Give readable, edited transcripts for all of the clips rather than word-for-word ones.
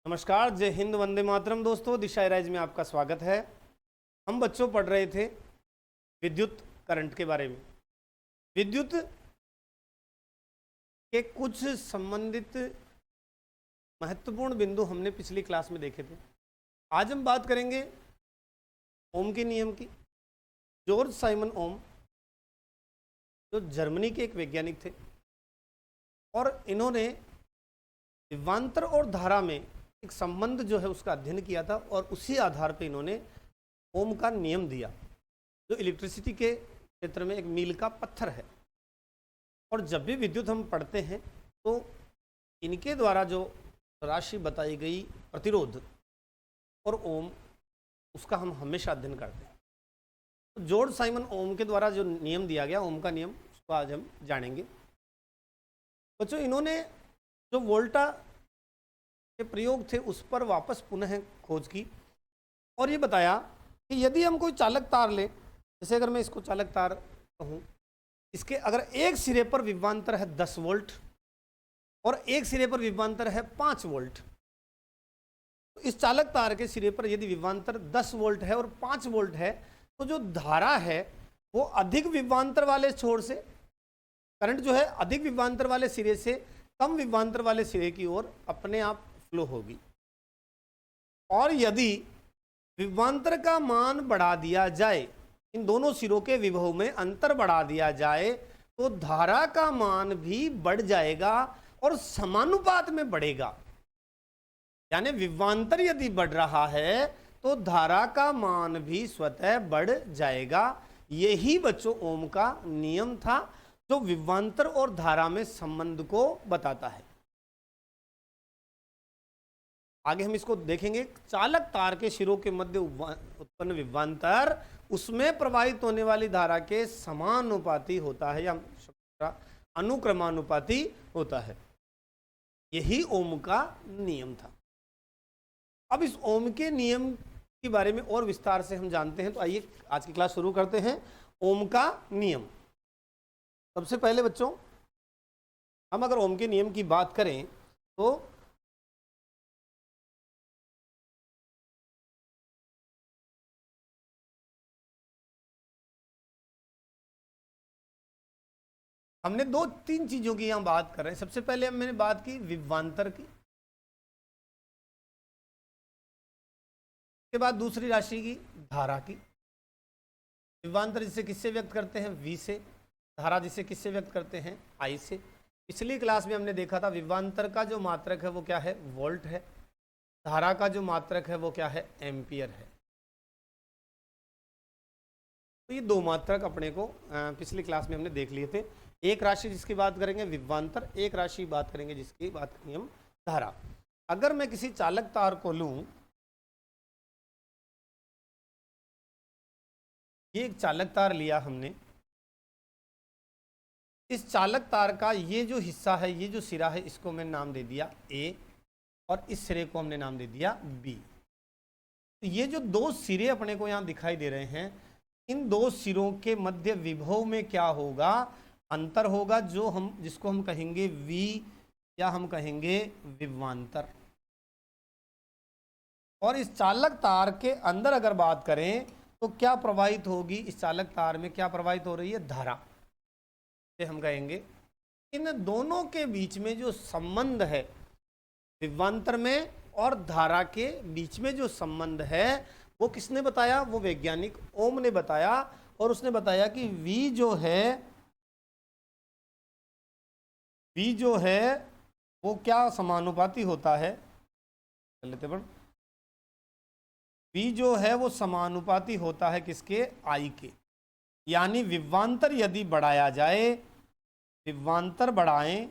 नमस्कार, जय हिंद, वंदे मातरम। दोस्तों, दिशा राइज में आपका स्वागत है। हम बच्चों पढ़ रहे थे विद्युत करंट के बारे में। विद्युत के कुछ संबंधित महत्वपूर्ण बिंदु हमने पिछली क्लास में देखे थे। आज हम बात करेंगे ओम के नियम की। जॉर्ज साइमन ओम जो जर्मनी के एक वैज्ञानिक थे और इन्होंने विभवांतर और धारा में एक संबंध जो है उसका अध्ययन किया था और उसी आधार पर इन्होंने ओम का नियम दिया, जो इलेक्ट्रिसिटी के क्षेत्र में एक मील का पत्थर है। और जब भी विद्युत हम पढ़ते हैं तो इनके द्वारा जो राशि बताई गई प्रतिरोध और ओम, उसका हम हमेशा अध्ययन करते हैं। तो जॉर्ज साइमन ओम के द्वारा जो नियम दिया गया, ओम का नियम, उसको आज हम जानेंगे। बच्चों, इन्होंने जो वोल्टा के प्रयोग थे उस पर वापस पुनः खोज की और ये बताया कि यदि हम कोई चालक तार लें, जैसे अगर मैं इसको चालक तार कहूँ, इसके अगर एक सिरे पर विभवांतर है 10 वोल्ट और एक सिरे पर विभवांतर है 5 वोल्ट, तो इस चालक तार के सिरे पर यदि विभवांतर 10 वोल्ट है और 5 वोल्ट है, तो जो धारा है वो अधिक विभवांतर वाले छोर से, करंट जो है अधिक विभवांतर वाले सिरे से कम विभवांतर वाले सिरे की ओर अपने आप फ्लो होगी। और यदि विभवांतर का मान बढ़ा दिया जाए, इन दोनों सिरों के विभव में अंतर बढ़ा दिया जाए, तो धारा का मान भी बढ़ जाएगा और समानुपात में बढ़ेगा। यानी विभवांतर यदि बढ़ रहा है तो धारा का मान भी स्वतः बढ़ जाएगा। यही बच्चों ओम का नियम था, जो विभवांतर और धारा में संबंध को बताता है। आगे हम इसको देखेंगे। चालक तार के सिरों के मध्य उत्पन्न विभवांतर उसमें प्रवाहित होने वाली धारा के समानुपाती होता है या अनुक्रमानुपाती होता है। यही ओम का नियम था। अब इस ओम के नियम के बारे में और विस्तार से हम जानते हैं, तो आइए आज की क्लास शुरू करते हैं। ओम का नियम। सबसे पहले बच्चों, हम अगर ओम के नियम की बात करें तो हमने 2-3 चीजों की यहां बात कर रहे हैं। सबसे पहले मैंने बात की विभवांतर की, उसके बाद दूसरी राशि की धारा की। विभवांतर जिसे किससे व्यक्त करते हैं? V से। धारा जिसे किससे व्यक्त करते हैं? I से। पिछली क्लास में हमने देखा था विभवांतर का जो मात्रक है वो क्या है? वोल्ट है। धारा का जो मात्रक है वो क्या है? एम्पियर है। तो ये दो मात्रक अपने को पिछली क्लास में हमने देख लिए थे। एक राशि जिसकी बात करेंगे विभवांतर, एक राशि बात करेंगे जिसकी बात करेंगे हम धारा। अगर मैं किसी चालक तार को लूं, ये एक चालक तार लिया हमने, इस चालक तार का ये जो हिस्सा है, ये जो सिरा है, इसको मैंने नाम दे दिया A और इस सिरे को हमने नाम दे दिया B। तो ये जो दो सिरे अपने को यहाँ दिखाई दे रहे हैं, इन दो सिरों के मध्य विभव में क्या होगा? अंतर होगा, जिसको हम कहेंगे V या हम कहेंगे विभवांतर। और इस चालक तार के अंदर अगर बात करें तो क्या प्रवाहित होगी? इस चालक तार में क्या प्रवाहित हो रही है? धारा। हम कहेंगे इन दोनों के बीच में जो संबंध है, विभवांतर में और धारा के बीच में जो संबंध है, वो किसने बताया? वो वैज्ञानिक ओम ने बताया। और उसने बताया कि V जो है वो क्या समानुपाती होता है? लेते बढ़। V जो है वो समानुपाती होता है किसके? I के। यानी विभवांतर यदि बढ़ाया जाए, विभवांतर बढ़ाएं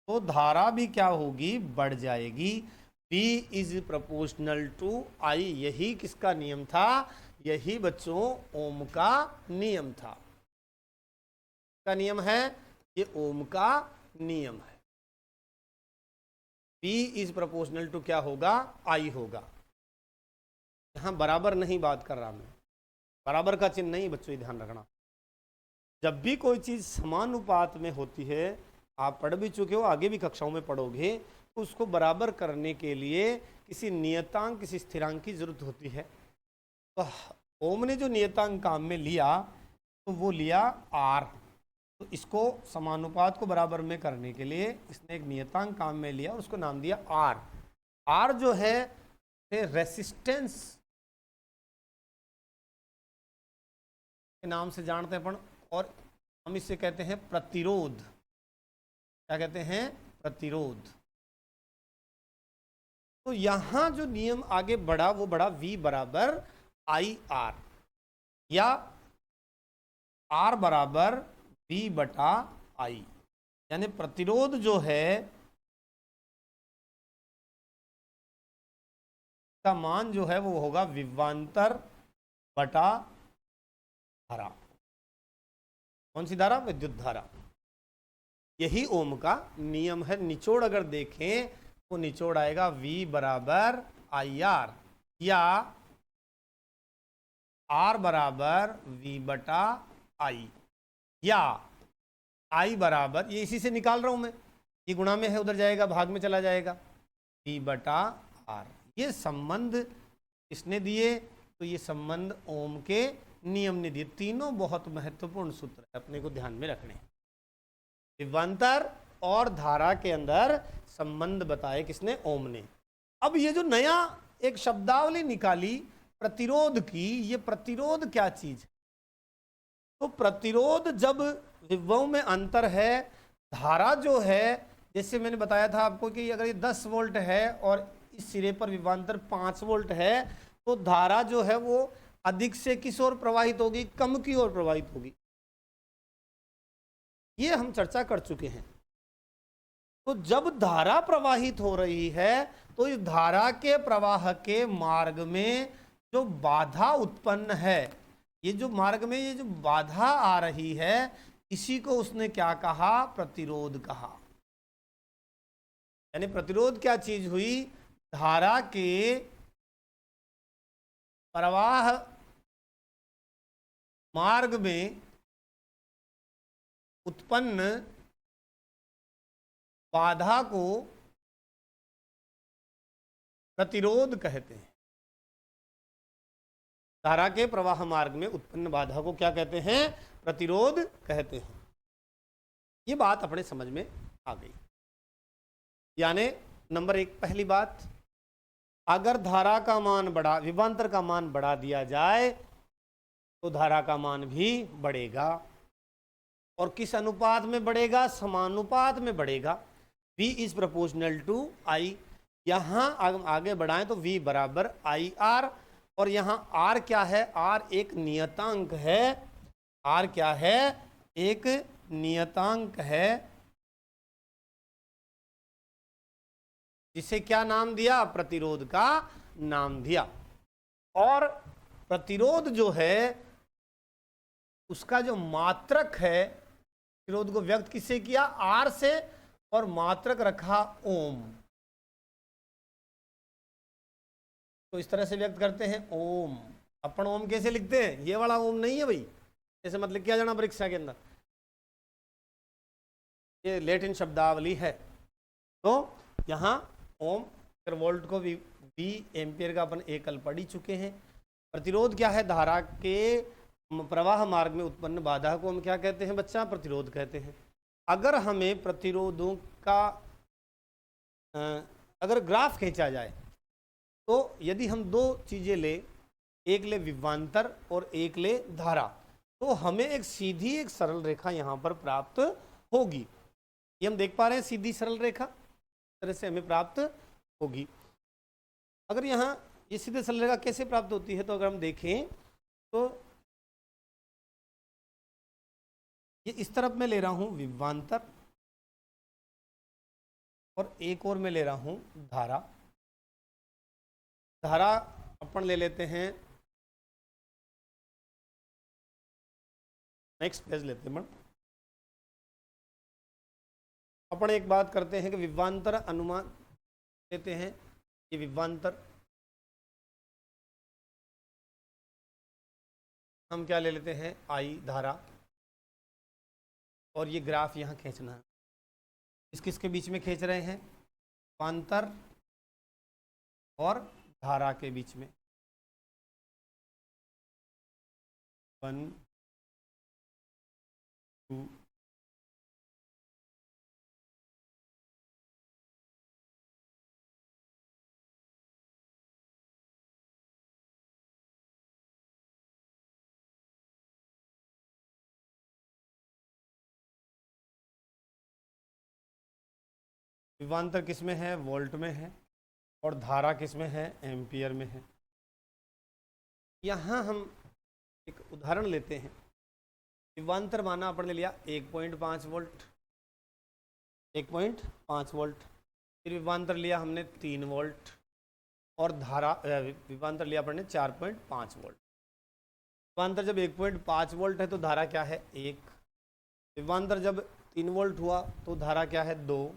तो धारा भी क्या होगी? बढ़ जाएगी। V is proportional to I। यही किसका नियम था? यही बच्चों ओम का नियम था। का नियम है ये, ओम का नियम है। V इज प्रोपोर्शनल टू क्या होगा? I होगा। यहां बराबर नहीं बात कर रहा मैं, बराबर का चिन्ह नहीं बच्चों, ध्यान रखना। जब भी कोई चीज समानुपात में होती है, आप पढ़ भी चुके हो, आगे भी कक्षाओं में पढ़ोगे, तो उसको बराबर करने के लिए किसी नियतांक, किसी स्थिरांक की जरूरत होती है। तो ओम ने जो नियतांक काम में लिया तो वो लिया आर। तो इसको समानुपात को बराबर में करने के लिए इसने एक नियतांक काम में लिया और उसको नाम दिया आर। आर जो है रेसिस्टेंस के नाम से जानते हैं अपन, और हम इसे कहते हैं प्रतिरोध। क्या कहते हैं? प्रतिरोध। तो यहां जो नियम आगे बढ़ा वो बढ़ा V बराबर आई आर, या R बराबर V बटा आई, यानी प्रतिरोध जो है का मान जो है वो होगा विभवांतर बटा धारा। कौन सी धारा? विद्युत धारा। यही ओम का नियम है। निचोड़ अगर देखें तो निचोड़ आएगा V बराबर आई आर, या R बराबर V बटा आई, या I बराबर, ये इसी से निकाल रहा हूं मैं, ये गुणा में है उधर जाएगा, भाग में चला जाएगा, V बटा R। ये संबंध किसने दिए? तो ये संबंध ओम के नियम ने दिए। तीनों बहुत महत्वपूर्ण सूत्र है, अपने को ध्यान में रखने। विभवांतर और धारा के अंदर संबंध बताए किसने? ओम ने। अब ये जो नया एक शब्दावली निकाली प्रतिरोध की, ये प्रतिरोध क्या चीज है? तो प्रतिरोध जब विभव में अंतर है, धारा जो है, जैसे मैंने बताया था आपको कि अगर ये 10 वोल्ट है और इस सिरे पर विभवांतर 5 वोल्ट है, तो धारा जो है वो अधिक से किस ओर प्रवाहित होगी? कम की ओर प्रवाहित होगी। ये हम चर्चा कर चुके हैं। तो जब धारा प्रवाहित हो रही है तो इस धारा के प्रवाह के मार्ग में जो बाधा उत्पन्न है, ये जो मार्ग में ये जो बाधा आ रही है, इसी को उसने क्या कहा? प्रतिरोध कहा। यानी प्रतिरोध क्या चीज हुई? धारा के प्रवाह मार्ग में उत्पन्न बाधा को प्रतिरोध कहते हैं। धारा के प्रवाह मार्ग में उत्पन्न बाधा को क्या कहते हैं? प्रतिरोध कहते हैं। ये बात अपने समझ में आ गई। यानी नंबर 1 पहली बात, अगर धारा का मान बढ़ा, विभवांतर का मान बढ़ा दिया जाए तो धारा का मान भी बढ़ेगा। और किस अनुपात में बढ़ेगा? समानुपात में बढ़ेगा। V is proportional to I। यहां आगे बढ़ाएं तो V बराबर आई आर, और यहां R क्या है? R एक नियतांक है। R क्या है? एक नियतांक है, जिसे क्या नाम दिया? प्रतिरोध का नाम दिया। और प्रतिरोध जो है उसका जो मात्रक है, प्रतिरोध को व्यक्त किससे किया? R से, और मात्रक रखा ओम। तो इस तरह से व्यक्त करते हैं ओम। अपन ओम कैसे लिखते हैं? ये वाला ओम नहीं है भाई, ऐसे मत लिख के आ जाना परीक्षा के अंदर, ये लैटिन शब्दावली है। तो यहाँ ओम वोल्ट को भी एम्पियर का अपन एकल पढ़ ही चुके हैं। प्रतिरोध क्या है? धारा के प्रवाह मार्ग में उत्पन्न बाधा को हम क्या कहते हैं बच्चा? प्रतिरोध कहते हैं। अगर हमें प्रतिरोधों का अगर ग्राफ खींचा जाए, तो यदि हम दो चीजें ले, एक ले विभवांतर और एक ले धारा, तो हमें एक सीधी एक सरल रेखा यहाँ पर प्राप्त होगी। ये हम देख पा रहे हैं, सीधी सरल रेखा इस तरह से हमें प्राप्त होगी। अगर यहाँ ये सीधे सरल रेखा कैसे प्राप्त होती है, तो अगर हम देखें तो ये इस तरफ मैं ले रहा हूँ विभवांतर, और एक और मैं ले रहा हूँ धारा। धारा अपन ले लेते हैं, नेक्स्ट पेज लेते हैं। अपन एक बात करते हैं कि विभवांतर अनुमान लेते हैं। ये विभवांतर हम क्या ले लेते हैं? आई धारा, और ये ग्राफ यहाँ खींचना है। किसके बीच में खींच रहे हैं? विभवांतर और धारा के बीच में। 1 2 विभवांतर किस में है? वोल्ट में है। और धारा किस में है? एम्पियर में है। यहाँ हम एक उदाहरण लेते हैं। विभवांतर माना अपन ने लिया 1.5 वोल्ट, 1.5 वोल्ट। फिर विभवांतर लिया हमने 3 वोल्ट और धारा विभवांतर लिया अपन ने 4.5 वोल्ट। विभवांतर जब 1.5 वोल्ट है तो धारा क्या है? 1। विभवांतर जब 3 वोल्ट हुआ तो धारा क्या है? 2।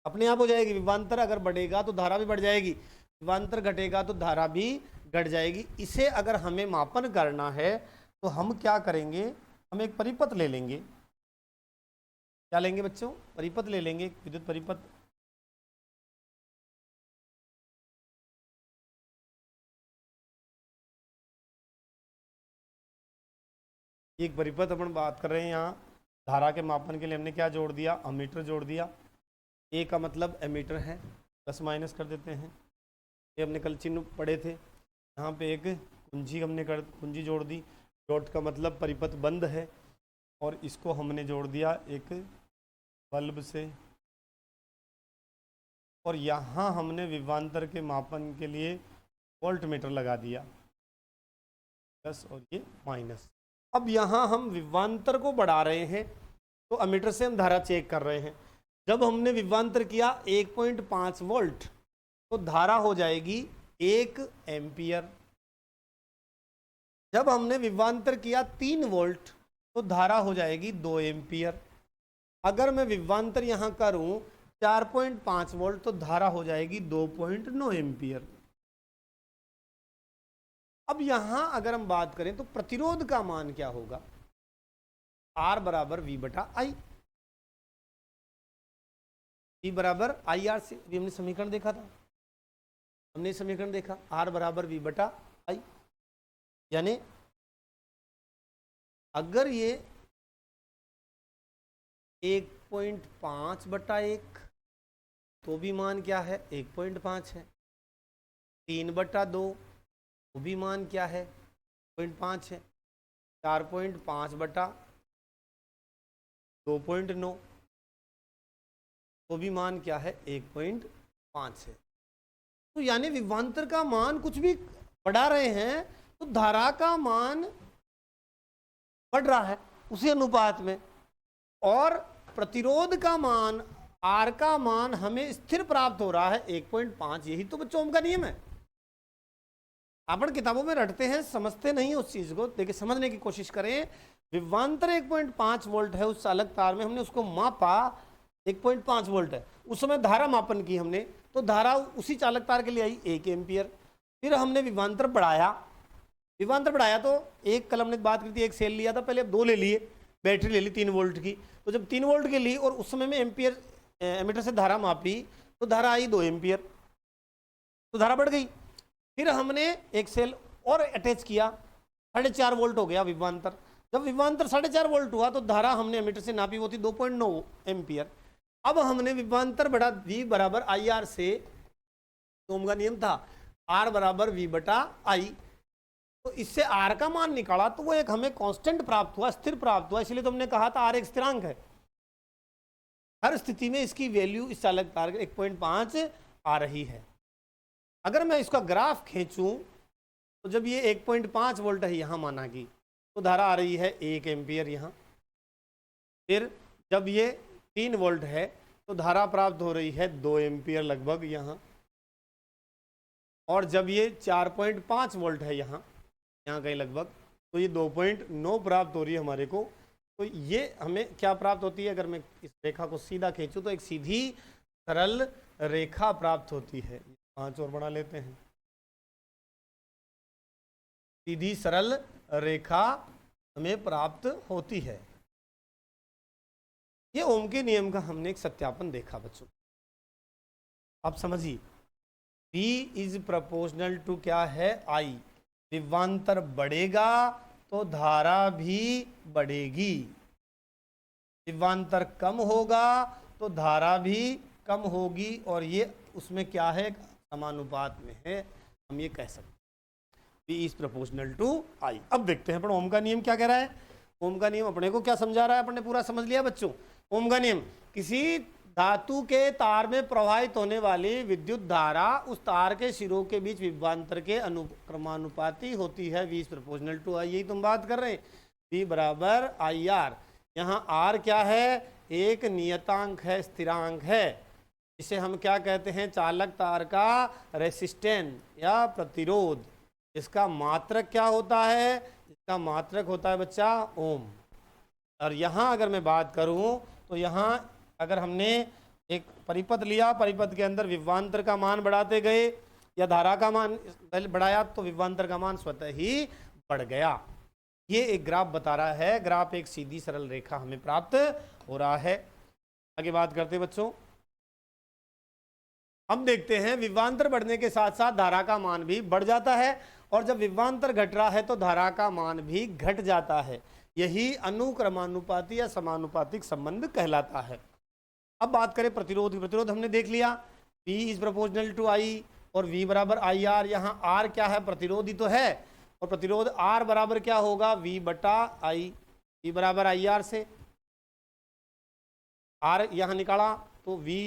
अपने आप हो जाएगी। विभवांतर अगर बढ़ेगा तो धारा भी बढ़ जाएगी, विभवांतर घटेगा तो धारा भी घट जाएगी। इसे अगर हमें मापन करना है तो हम क्या करेंगे? हम एक परिपथ ले लेंगे। क्या लेंगे बच्चों? परिपथ ले लेंगे, विद्युत परिपथ। एक परिपथ अपन बात कर रहे हैं। यहाँ धारा के मापन के लिए हमने क्या जोड़ दिया? अमीटर जोड़ दिया। ए का मतलब एमीटर है, प्लस माइनस कर देते हैं। ये हमने कल चिन्ह पढ़े थे। यहाँ पे एक कुंजी हमने कुंजी जोड़ दी। डॉट का मतलब परिपथ बंद है और इसको हमने जोड़ दिया एक बल्ब से। और यहाँ हमने विभवांतर के मापन के लिए वोल्ट मीटर लगा दिया, प्लस और ये माइनस। अब यहाँ हम विभवांतर को बढ़ा रहे हैं तो अमीटर से हम धारा चेक कर रहे हैं। जब हमने विभवांतर किया 1.5 वोल्ट तो धारा हो जाएगी 1 एम्पियर। जब हमने विभवांतर किया 3 वोल्ट तो धारा हो जाएगी 2 एम्पियर। अगर मैं विभवांतर यहां करूं 4.5 वोल्ट तो धारा हो जाएगी 2.9 एम्पियर। अब यहां अगर हम बात करें तो प्रतिरोध का मान क्या होगा? R बराबर V बटा I। V बराबर IR से, भी हमने समीकरण देखा था, हमने समीकरण देखा। R बराबर V बटा I, यानी अगर ये 1.5 बटा 1 तो भी मान क्या है? 1.5 है। 3 बटा 2 तो भी मान क्या है? 0.5 है। 4.5 बटा 2.9 तो भी मान क्या है? 1.5 है। तो यानी विभवांतर का मान कुछ भी बढ़ा रहे हैं तो धारा का मान बढ़ रहा है उसी अनुपात में, और प्रतिरोध का मान R का मान हमें स्थिर प्राप्त हो रहा है 1.5। यही तो बच्चों ओम का नियम है। अपन किताबों में रटते हैं, समझते नहीं उस चीज को। देखिए समझने की कोशिश करें। विभवांतर 1.5 वोल्ट है, उस चालक तार में हमने उसको मापा 1.5 वोल्ट है। उस समय धारा मापन की हमने, तो धारा उसी चालक तार के लिए आई 1 एम्पियर। फिर हमने विभवांतर बढ़ाया, विभवांतर बढ़ाया तो एक कल हमने बात की थी, एक सेल लिया था पहले, अब 2 ले लिए, बैटरी ले ली 3 वोल्ट की। तो जब 3 वोल्ट की ली और उस समय में एम्पियर एमीटर से धारा मापी तो धारा आई 2 एम्पियर, तो धारा बढ़ गई। फिर हमने एक सेल और अटैच किया, 4.5 वोल्ट हो गया विभवांतर। जब विभवांतर 4.5 वोल्ट हुआ तो धारा हमने एमीटर से नापी, वो थी 2.9 एम्पियर। अब हमने विभवांतर बढ़ा V बराबर IR से, तो ओम का नियम था R बराबर V बटा I। तो इससे R का मान निकाला तो वो एक हमें कांस्टेंट प्राप्त हुआ, स्थिर प्राप्त हुआ। इसलिए तो हमने कहा था R एक स्थिरांक है। हर स्थिति में इसकी वैल्यू इस चालक तार 1.5 आ रही है। अगर मैं इसका ग्राफ खींचूं तो जब ये 1.5 वोल्ट है यहाँ माना कि, तो धारा आ रही है 1 एम्पियर यहाँ। फिर जब ये 3 वोल्ट है तो धारा प्राप्त हो रही है 2 एम्पियर लगभग यहाँ। और जब ये 4.5 वोल्ट है यहाँ कहीं लगभग, तो ये 2.9 प्राप्त हो रही है हमारे को। तो ये हमें क्या प्राप्त होती है? अगर मैं इस रेखा को सीधा खींचूं तो एक सीधी सरल रेखा प्राप्त होती है। 5 और बना लेते हैं। सीधी सरल रेखा हमें प्राप्त होती है। ये ओम के नियम का हमने एक सत्यापन देखा बच्चों। आप समझिए, V इज प्रोपोर्शनल टू क्या है, I। विभवांतर बढ़ेगा तो धारा भी बढ़ेगी, विभवांतर कम होगा तो धारा भी कम होगी, और ये उसमें क्या है, समानुपात में है, हम ये कह सकते हैं V is proportional to I। अब देखते हैं अपन ओम का नियम क्या कह रहा है। ओम का नियम अपने को क्या समझा रहा है, अपने पूरा समझ लिया बच्चों। ओम का नियम, किसी धातु के तार में प्रवाहित होने वाली विद्युत धारा उस तार के सिरों के बीच विभवांतर के अनुक्रमानुपाती होती है, V is proportional to I। यही तुम बात कर रहे हैं, V बराबर IR। यहाँ R क्या है, एक नियतांक है, स्थिरांक है, इसे हम क्या कहते हैं, चालक तार का रेसिस्टेंस या प्रतिरोध। इसका मात्रक क्या होता है, इसका मात्रक होता है बच्चा ओम। और यहाँ अगर मैं बात करूँ तो यहाँ अगर हमने एक परिपथ लिया, परिपथ के अंदर विभवांतर का मान बढ़ाते गए या धारा का मान बढ़ाया तो विभवांतर का मान स्वतः ही बढ़ गया। ये एक ग्राफ बता रहा है, ग्राफ एक सीधी सरल रेखा हमें प्राप्त हो रहा है। आगे बात करते हैं बच्चों, हम देखते हैं विभवांतर बढ़ने के साथ साथ धारा का मान भी बढ़ जाता है, और जब विभवांतर घट रहा है तो धारा का मान भी घट जाता है। यही अनुक्रमानुपाती या समानुपातिक संबंध कहलाता है। अब बात करें प्रतिरोध की। प्रतिरोध हमने देख लिया, V is proportional to I और V बराबर IR। यहाँ R क्या है, प्रतिरोध ही तो है, और प्रतिरोध R बराबर क्या होगा, V बटा I। V बराबर IR से R यहाँ निकाला तो V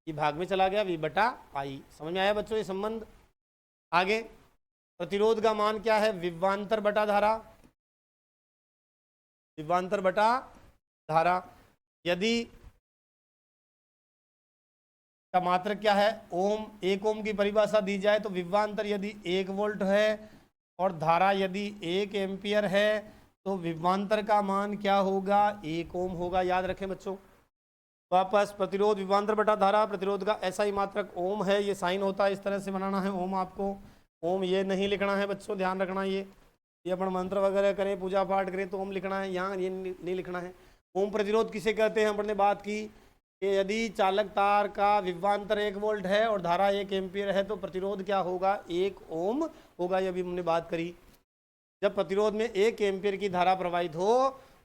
ये भाग में चला गया, V बटा I। समझ में आया बच्चों ये संबंध। आगे प्रतिरोध का मान क्या है, विभवांतर बटा धारा, विभवांतर बटा धारा। यदि का मात्रक क्या है, ओम, 1 ओम की परिभाषा दी जाए तो विभवांतर यदि 1 वोल्ट है और धारा यदि 1 एम्पियर है तो विभवांतर का मान क्या होगा, 1 ओम होगा। याद रखें बच्चों। वापस प्रतिरोध विभवांतर बटा धारा, प्रतिरोध का ऐसा ही मात्रक ओम है, ये साइन होता है, इस तरह से बनाना है ओम। आपको ओम ये नहीं लिखना है बच्चों, ध्यान रखना। ये अपन मंत्र वगैरह करें, पूजा पाठ करें तो ओम लिखना है, यहाँ ये नहीं लिखना है। ओम प्रतिरोध किसे कहते हैं, हमने बात की कि यदि चालक तार का विभवांतर 1 वोल्ट है और धारा 1 एम्पियर है तो प्रतिरोध क्या होगा, 1 ओम होगा। ये भी हमने बात करी। जब प्रतिरोध में 1 एम्पियर की धारा प्रवाहित हो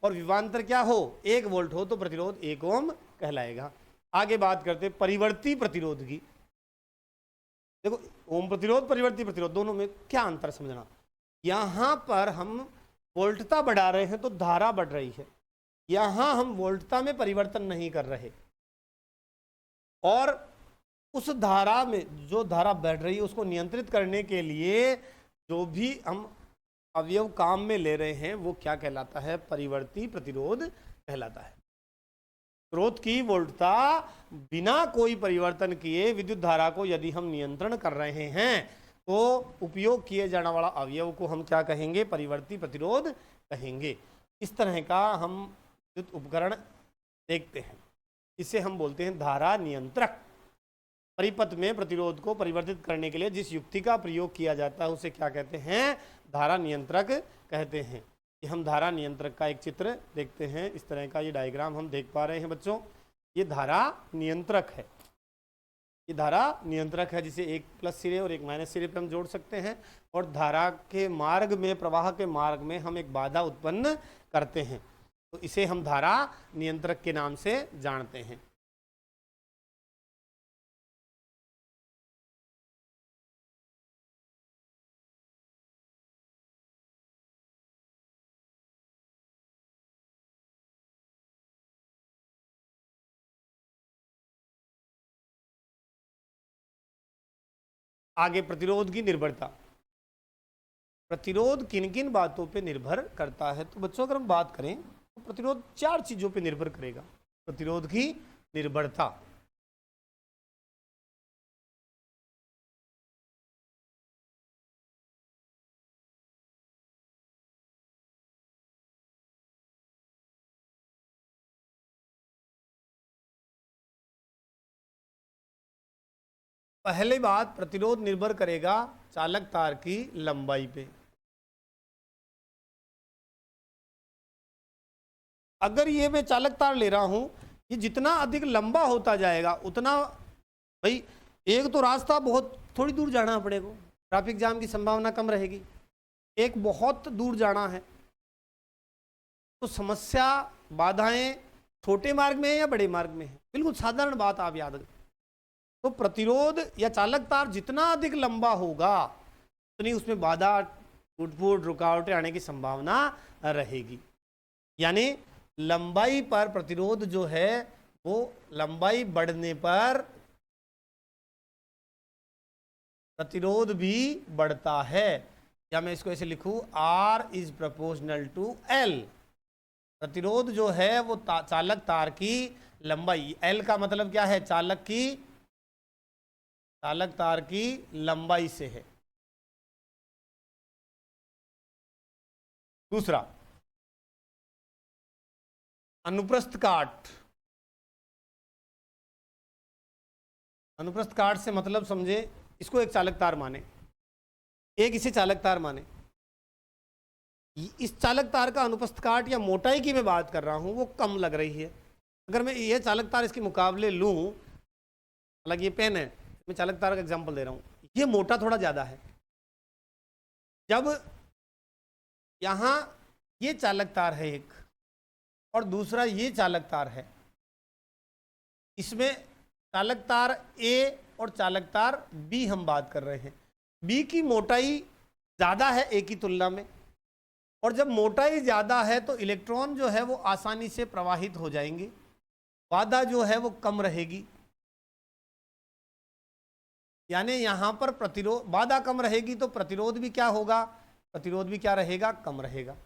और विभवांतर क्या हो, 1 वोल्ट हो तो प्रतिरोध 1 ओम कहलाएगा। आगे बात करते हैं परिवर्ती प्रतिरोध की। देखो ओम प्रतिरोध, परिवर्ती प्रतिरोध, दोनों में क्या अंतर समझना। यहां पर हम वोल्टता बढ़ा रहे हैं तो धारा बढ़ रही है, यहां हम वोल्टता में परिवर्तन नहीं कर रहे, और उस धारा में जो धारा बढ़ रही है उसको नियंत्रित करने के लिए जो भी हम अवयव काम में ले रहे हैं वो क्या कहलाता है, परिवर्ती प्रतिरोध कहलाता है। स्रोत की वोल्टता बिना कोई परिवर्तन किए विद्युत धारा को यदि हम नियंत्रण कर रहे हैं तो उपयोग किए जाने वाला अवयव को हम क्या कहेंगे, परिवर्ती प्रतिरोध कहेंगे। इस तरह का हम विद्युत उपकरण देखते हैं, इसे हम बोलते हैं धारा नियंत्रक। परिपथ में प्रतिरोध को परिवर्तित करने के लिए जिस युक्ति का प्रयोग किया जाता है उसे क्या कहते हैं, धारा नियंत्रक कहते हैं। ये हम धारा नियंत्रक का एक चित्र देखते हैं, इस तरह का ये डायग्राम हम देख पा रहे हैं बच्चों। ये धारा नियंत्रक है, ये धारा नियंत्रक है जिसे एक प्लस सिरे और एक माइनस सिरे पे हम जोड़ सकते हैं, और धारा के मार्ग में, प्रवाह के मार्ग में हम एक बाधा उत्पन्न करते हैं, तो इसे हम धारा नियंत्रक के नाम से जानते हैं। आगे प्रतिरोध की निर्भरता। प्रतिरोध किन किन बातों पे निर्भर करता है, तो बच्चों अगर हम बात करें तो प्रतिरोध 4 चीजों पे निर्भर करेगा। प्रतिरोध की निर्भरता, पहली बात प्रतिरोध निर्भर करेगा चालक तार की लंबाई पे। अगर ये मैं चालक तार ले रहा हूं, ये जितना अधिक लंबा होता जाएगा उतना, भाई एक तो रास्ता बहुत थोड़ी दूर जाना पड़ेगा, ट्रैफिक जाम की संभावना कम रहेगी, एक बहुत दूर जाना है, तो समस्या बाधाएं छोटे मार्ग में है या बड़े मार्ग में है, बिल्कुल साधारण बात आप याद रखें। तो प्रतिरोध या चालक तार जितना अधिक लंबा होगा उतनी उसमें बाधा, टूट-फूट, रुकावटें आने की संभावना रहेगी। यानी लंबाई पर प्रतिरोध जो है वो लंबाई बढ़ने पर प्रतिरोध भी बढ़ता है। या मैं इसको ऐसे लिखूं, R is proportional to L। प्रतिरोध जो है वो चालक तार की लंबाई, L का मतलब क्या है, चालक तार की लंबाई से है। दूसरा, अनुप्रस्थ काट। अनुप्रस्थ काट से मतलब समझे, इसको एक चालक तार माने, एक इसे चालक तार माने। इस चालक तार का अनुप्रस्थ काट या मोटाई की मैं बात कर रहा हूं, वो कम लग रही है। अगर मैं ये चालक तार इसके मुकाबले लूं, हालांकि ये पेन है, मैं चालक तार का एग्जांपल दे रहा हूं, ये मोटा थोड़ा ज़्यादा है। जब यहाँ ये चालक तार है एक और दूसरा ये चालक तार है, इसमें चालक तार A और चालक तार B हम बात कर रहे हैं। B की मोटाई ज़्यादा है A की तुलना में, और जब मोटाई ज़्यादा है तो इलेक्ट्रॉन जो है वो आसानी से प्रवाहित हो जाएंगे, बाधा जो है वो कम रहेगी। यानी यहाँ पर प्रतिरोध, बाधा कम रहेगी तो प्रतिरोध भी क्या होगा, प्रतिरोध भी क्या रहेगा, कम रहेगा।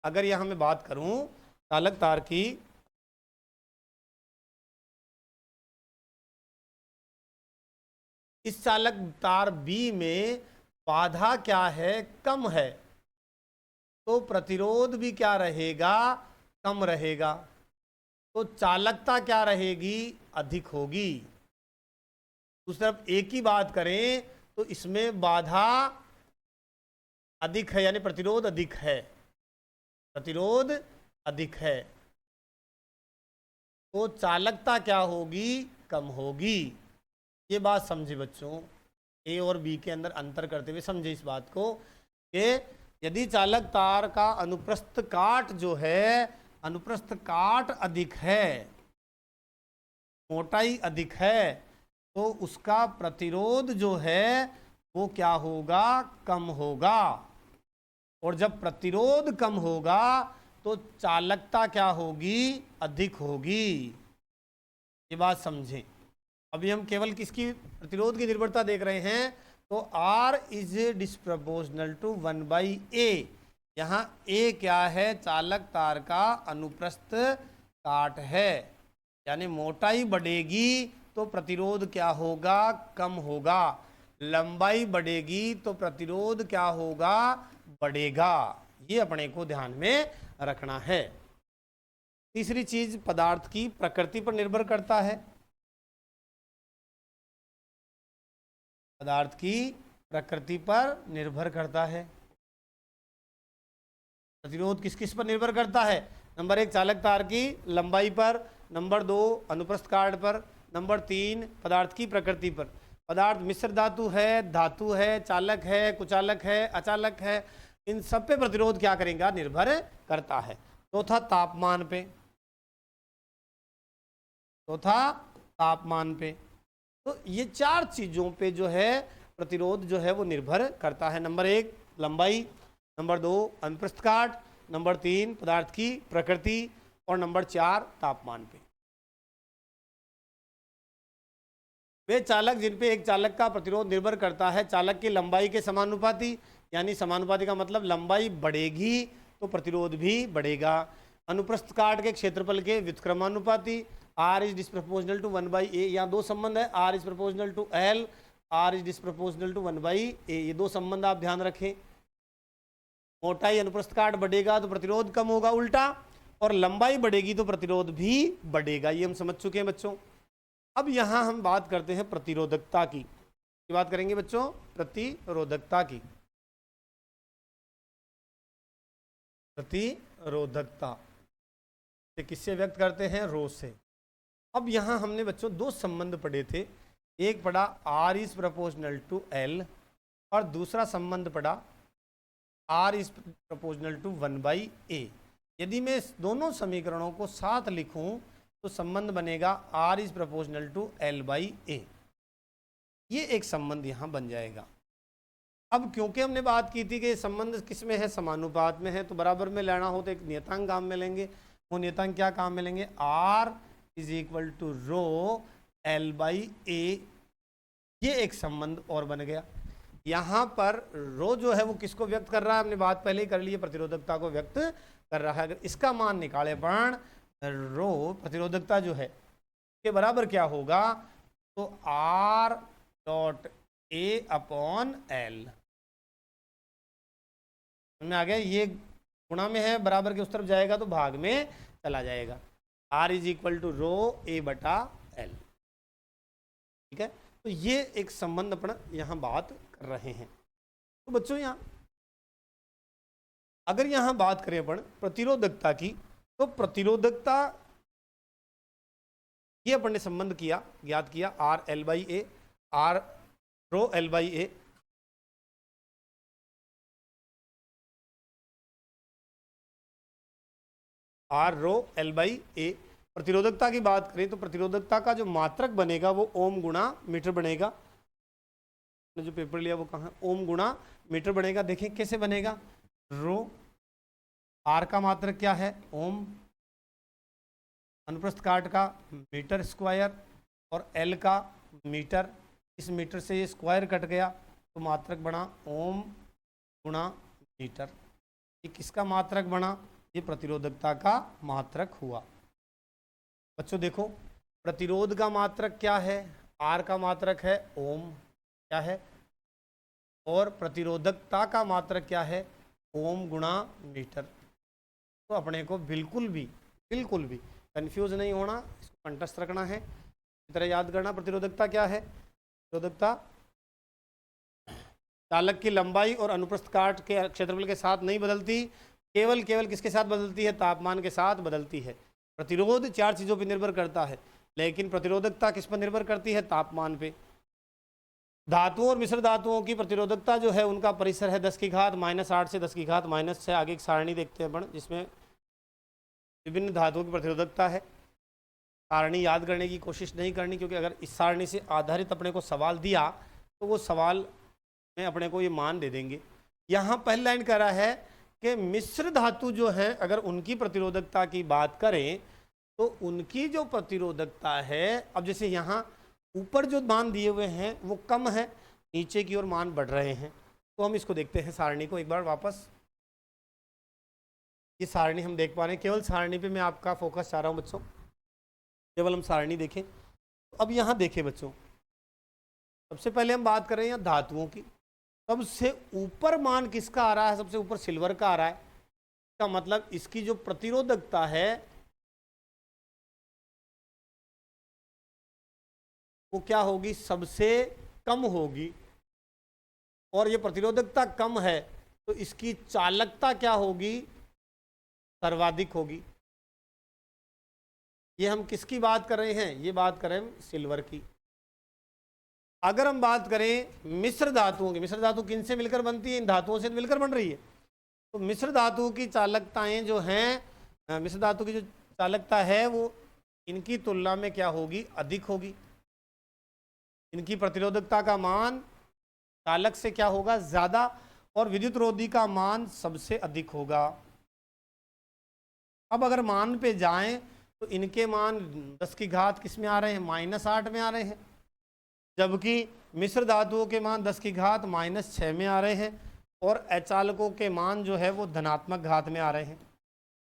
अगर यहाँ मैं बात करूं चालक तार की, इस चालक तार B में बाधा क्या है, कम है, तो प्रतिरोध भी क्या रहेगा, कम रहेगा। तो चालकता क्या रहेगी, अधिक होगी। दूसरी तरफ A की बात करें तो इसमें बाधा अधिक है, यानी प्रतिरोध अधिक है, प्रतिरोध अधिक है, तो चालकता क्या होगी, कम होगी। ये बात समझे बच्चों, ए और बी के अंदर अंतर करते हुए समझे इस बात को कि यदि चालक तार का अनुप्रस्थ काट जो है, अनुप्रस्थ काट अधिक है, मोटाई अधिक है, तो उसका प्रतिरोध जो है वो क्या होगा, कम होगा। और जब प्रतिरोध कम होगा तो चालकता क्या होगी, अधिक होगी। ये बात समझें। अभी हम केवल किसकी प्रतिरोध की निर्भरता देख रहे हैं, तो R is disproportional to 1/A। यहाँ A क्या है, चालक तार का अनुप्रस्थ काट है, यानी मोटाई बढ़ेगी तो प्रतिरोध क्या होगा, कम होगा। लंबाई बढ़ेगी तो प्रतिरोध क्या होगा, बढ़ेगा। ये अपने को ध्यान में रखना है। तीसरी चीज, पदार्थ की प्रकृति पर निर्भर करता है। पदार्थ की प्रकृति पर निर्भर करता है। प्रतिरोध किस किस पर निर्भर करता है, नंबर 1 चालक तार की लंबाई पर, नंबर 2 अनुप्रस्थ काट पर, नंबर 3 पदार्थ की प्रकृति पर। पदार्थ मिश्र धातु है, धातु है, चालक है, कुचालक है, अचालक है, इन सब पे प्रतिरोध क्या करेगा, निर्भर करता है। चौथा तापमान पे, चौथा तापमान पे। तो ये 4 चीजों पे जो है प्रतिरोध जो है वो निर्भर करता है। नंबर 1 लंबाई, नंबर 2 अनुप्रस्थ काट, नंबर 3 पदार्थ की प्रकृति, और नंबर 4 तापमान पे। वे चालक जिन पे एक चालक का प्रतिरोध निर्भर करता है चालक की लंबाई के समानुपाती, यानी समानुपाती का मतलब लंबाई बढ़ेगी तो प्रतिरोध भी बढ़ेगा। अनुप्रस्थ काट के क्षेत्रफल के व्युत्क्रमानुपाती, R is disproportional to 1/A। यहाँ 2 संबंध है, R is proportional to L, R is disproportional to 1/A। ये 2 संबंध आप ध्यान रखें। मोटाई अनुप्रस्थ काट बढ़ेगा तो प्रतिरोध कम होगा उल्टा, और लंबाई बढ़ेगी तो प्रतिरोध भी बढ़ेगा। ये हम समझ चुके हैं बच्चों। अब यहाँ हम बात करते हैं प्रतिरोधकता की। बात करेंगे बच्चों प्रतिरोधकता की। प्रतिरोधकता ये किससे व्यक्त करते हैं? रो से। अब यहाँ हमने बच्चों दो संबंध पढ़े थे, एक पढ़ा R is proportional to L और दूसरा संबंध पढ़ा R is proportional to 1/A। यदि मैं इस दोनों समीकरणों को साथ लिखूं तो संबंध बनेगा R is proportional to L/A। ये एक संबंध यहाँ बन जाएगा। अब क्योंकि हमने बात की थी कि संबंध किस में है? समानुपात में है, तो बराबर में लेना हो तो एक नियतांक काम मिलेंगे। वो नियतांक क्या काम मिलेंगे? R is equal to rho L/A। ये एक संबंध और बन गया। यहाँ पर रो जो है वो किसको व्यक्त कर रहा है? हमने बात पहले ही कर ली है, प्रतिरोधकता को व्यक्त कर रहा है। अगर इसका मान निकाले पण रो प्रतिरोधकता जो है के बराबर क्या होगा? तो R.A/L में आ गया। ये गुणा में है, बराबर के उस तरफ जाएगा तो भाग में चला जाएगा। R is equal to rho A/L। ठीक है, तो ये एक संबंध अपन यहाँ बात कर रहे हैं। तो बच्चों यहाँ अगर यहाँ बात करें अपन प्रतिरोधकता की, तो प्रतिरोधकता ये अपन ने संबंध किया, ज्ञात किया R/L/A, R रो L/A। R रो L/A। प्रतिरोधकता की बात करें तो प्रतिरोधकता का जो मात्रक बनेगा वो ओम गुणा मीटर बनेगा। जो पेपर लिया वो कहाँ? ओम गुणा मीटर बनेगा। देखें कैसे बनेगा? रो R का मात्रक क्या है? ओम, अनुप्रस्थ काट का मीटर स्क्वायर और L का मीटर। इस मीटर से ये स्क्वायर कट गया तो मात्रक बना ओम गुणा मीटर। ये किसका मात्रक बना? ये प्रतिरोधकता का मात्रक हुआ। बच्चों देखो, प्रतिरोध का मात्रक क्या है? R का मात्रक है ओम, क्या है? और प्रतिरोधकता का मात्रक क्या है? ओम गुणा मीटर। तो अपने को बिल्कुल भी कंफ्यूज नहीं होना, इसको कंठस्थ रखना है, इस तरह याद करना। प्रतिरोधकता क्या है? प्रतिरोधकता चालक की लंबाई और अनुप्रस्थ काट के क्षेत्रफल के साथ नहीं बदलती, केवल किसके साथ बदलती है? तापमान के साथ बदलती है। प्रतिरोध चार चीज़ों पर निर्भर करता है, लेकिन प्रतिरोधकता किस पर निर्भर करती है? तापमान पे। धातुओं और मिश्र धातुओं की प्रतिरोधकता जो है उनका परिसर है 10⁻⁻8 से 10⁻⁻6। आगे एक सारणी देखते हैं अपन, जिसमें विभिन्न धातुओं की प्रतिरोधकता है। सारणी याद करने की कोशिश नहीं करनी, क्योंकि अगर इस सारणी से आधारित अपने को सवाल दिया तो वो सवाल में अपने को ये मान दे देंगे। यहाँ पहली लाइन कह रहा है कि मिश्र धातु जो है अगर उनकी प्रतिरोधकता की बात करें तो उनकी जो प्रतिरोधकता है, अब जैसे यहाँ ऊपर जो मान दिए हुए हैं वो कम है, नीचे की ओर मान बढ़ रहे हैं। तो हम इसको देखते हैं सारणी को एक बार वापस। ये सारणी हम देख पा रहे हैं, केवल सारणी पे मैं आपका फोकस चाह रहा हूँ बच्चों, केवल हम सारणी देखें। तो अब यहाँ देखें बच्चों, सबसे पहले हम बात कर रहे हैं यहाँ धातुओं की। सबसे ऊपर मान किसका आ रहा है? सबसे ऊपर सिल्वर का आ रहा है। इसका मतलब इसकी जो प्रतिरोधकता है वो क्या होगी? सबसे कम होगी। और ये प्रतिरोधकता कम है तो इसकी चालकता क्या होगी? सर्वाधिक होगी। ये हम किसकी बात कर रहे हैं? ये बात कर रहे हैं सिल्वर की। अगर हम बात करें मिश्र धातुओं की, मिश्र धातु किन से मिलकर बनती है? इन धातुओं से मिलकर बन रही है। तो मिश्र धातुओं की चालकताएं जो हैं, मिश्र धातु की जो चालकता है वो इनकी तुलना में क्या होगी? अधिक होगी। इनकी प्रतिरोधकता का मान चालक से क्या होगा? ज़्यादा। और विद्युत रोधी का मान सबसे अधिक होगा। अब अगर मान पे जाएं तो इनके मान 10 की घात किस में आ रहे हैं? -8 में आ रहे हैं, जबकि मिश्र धातुओं के मान 10 की घात -6 में आ रहे हैं और अचालकों के मान जो है वो धनात्मक घात में आ रहे हैं।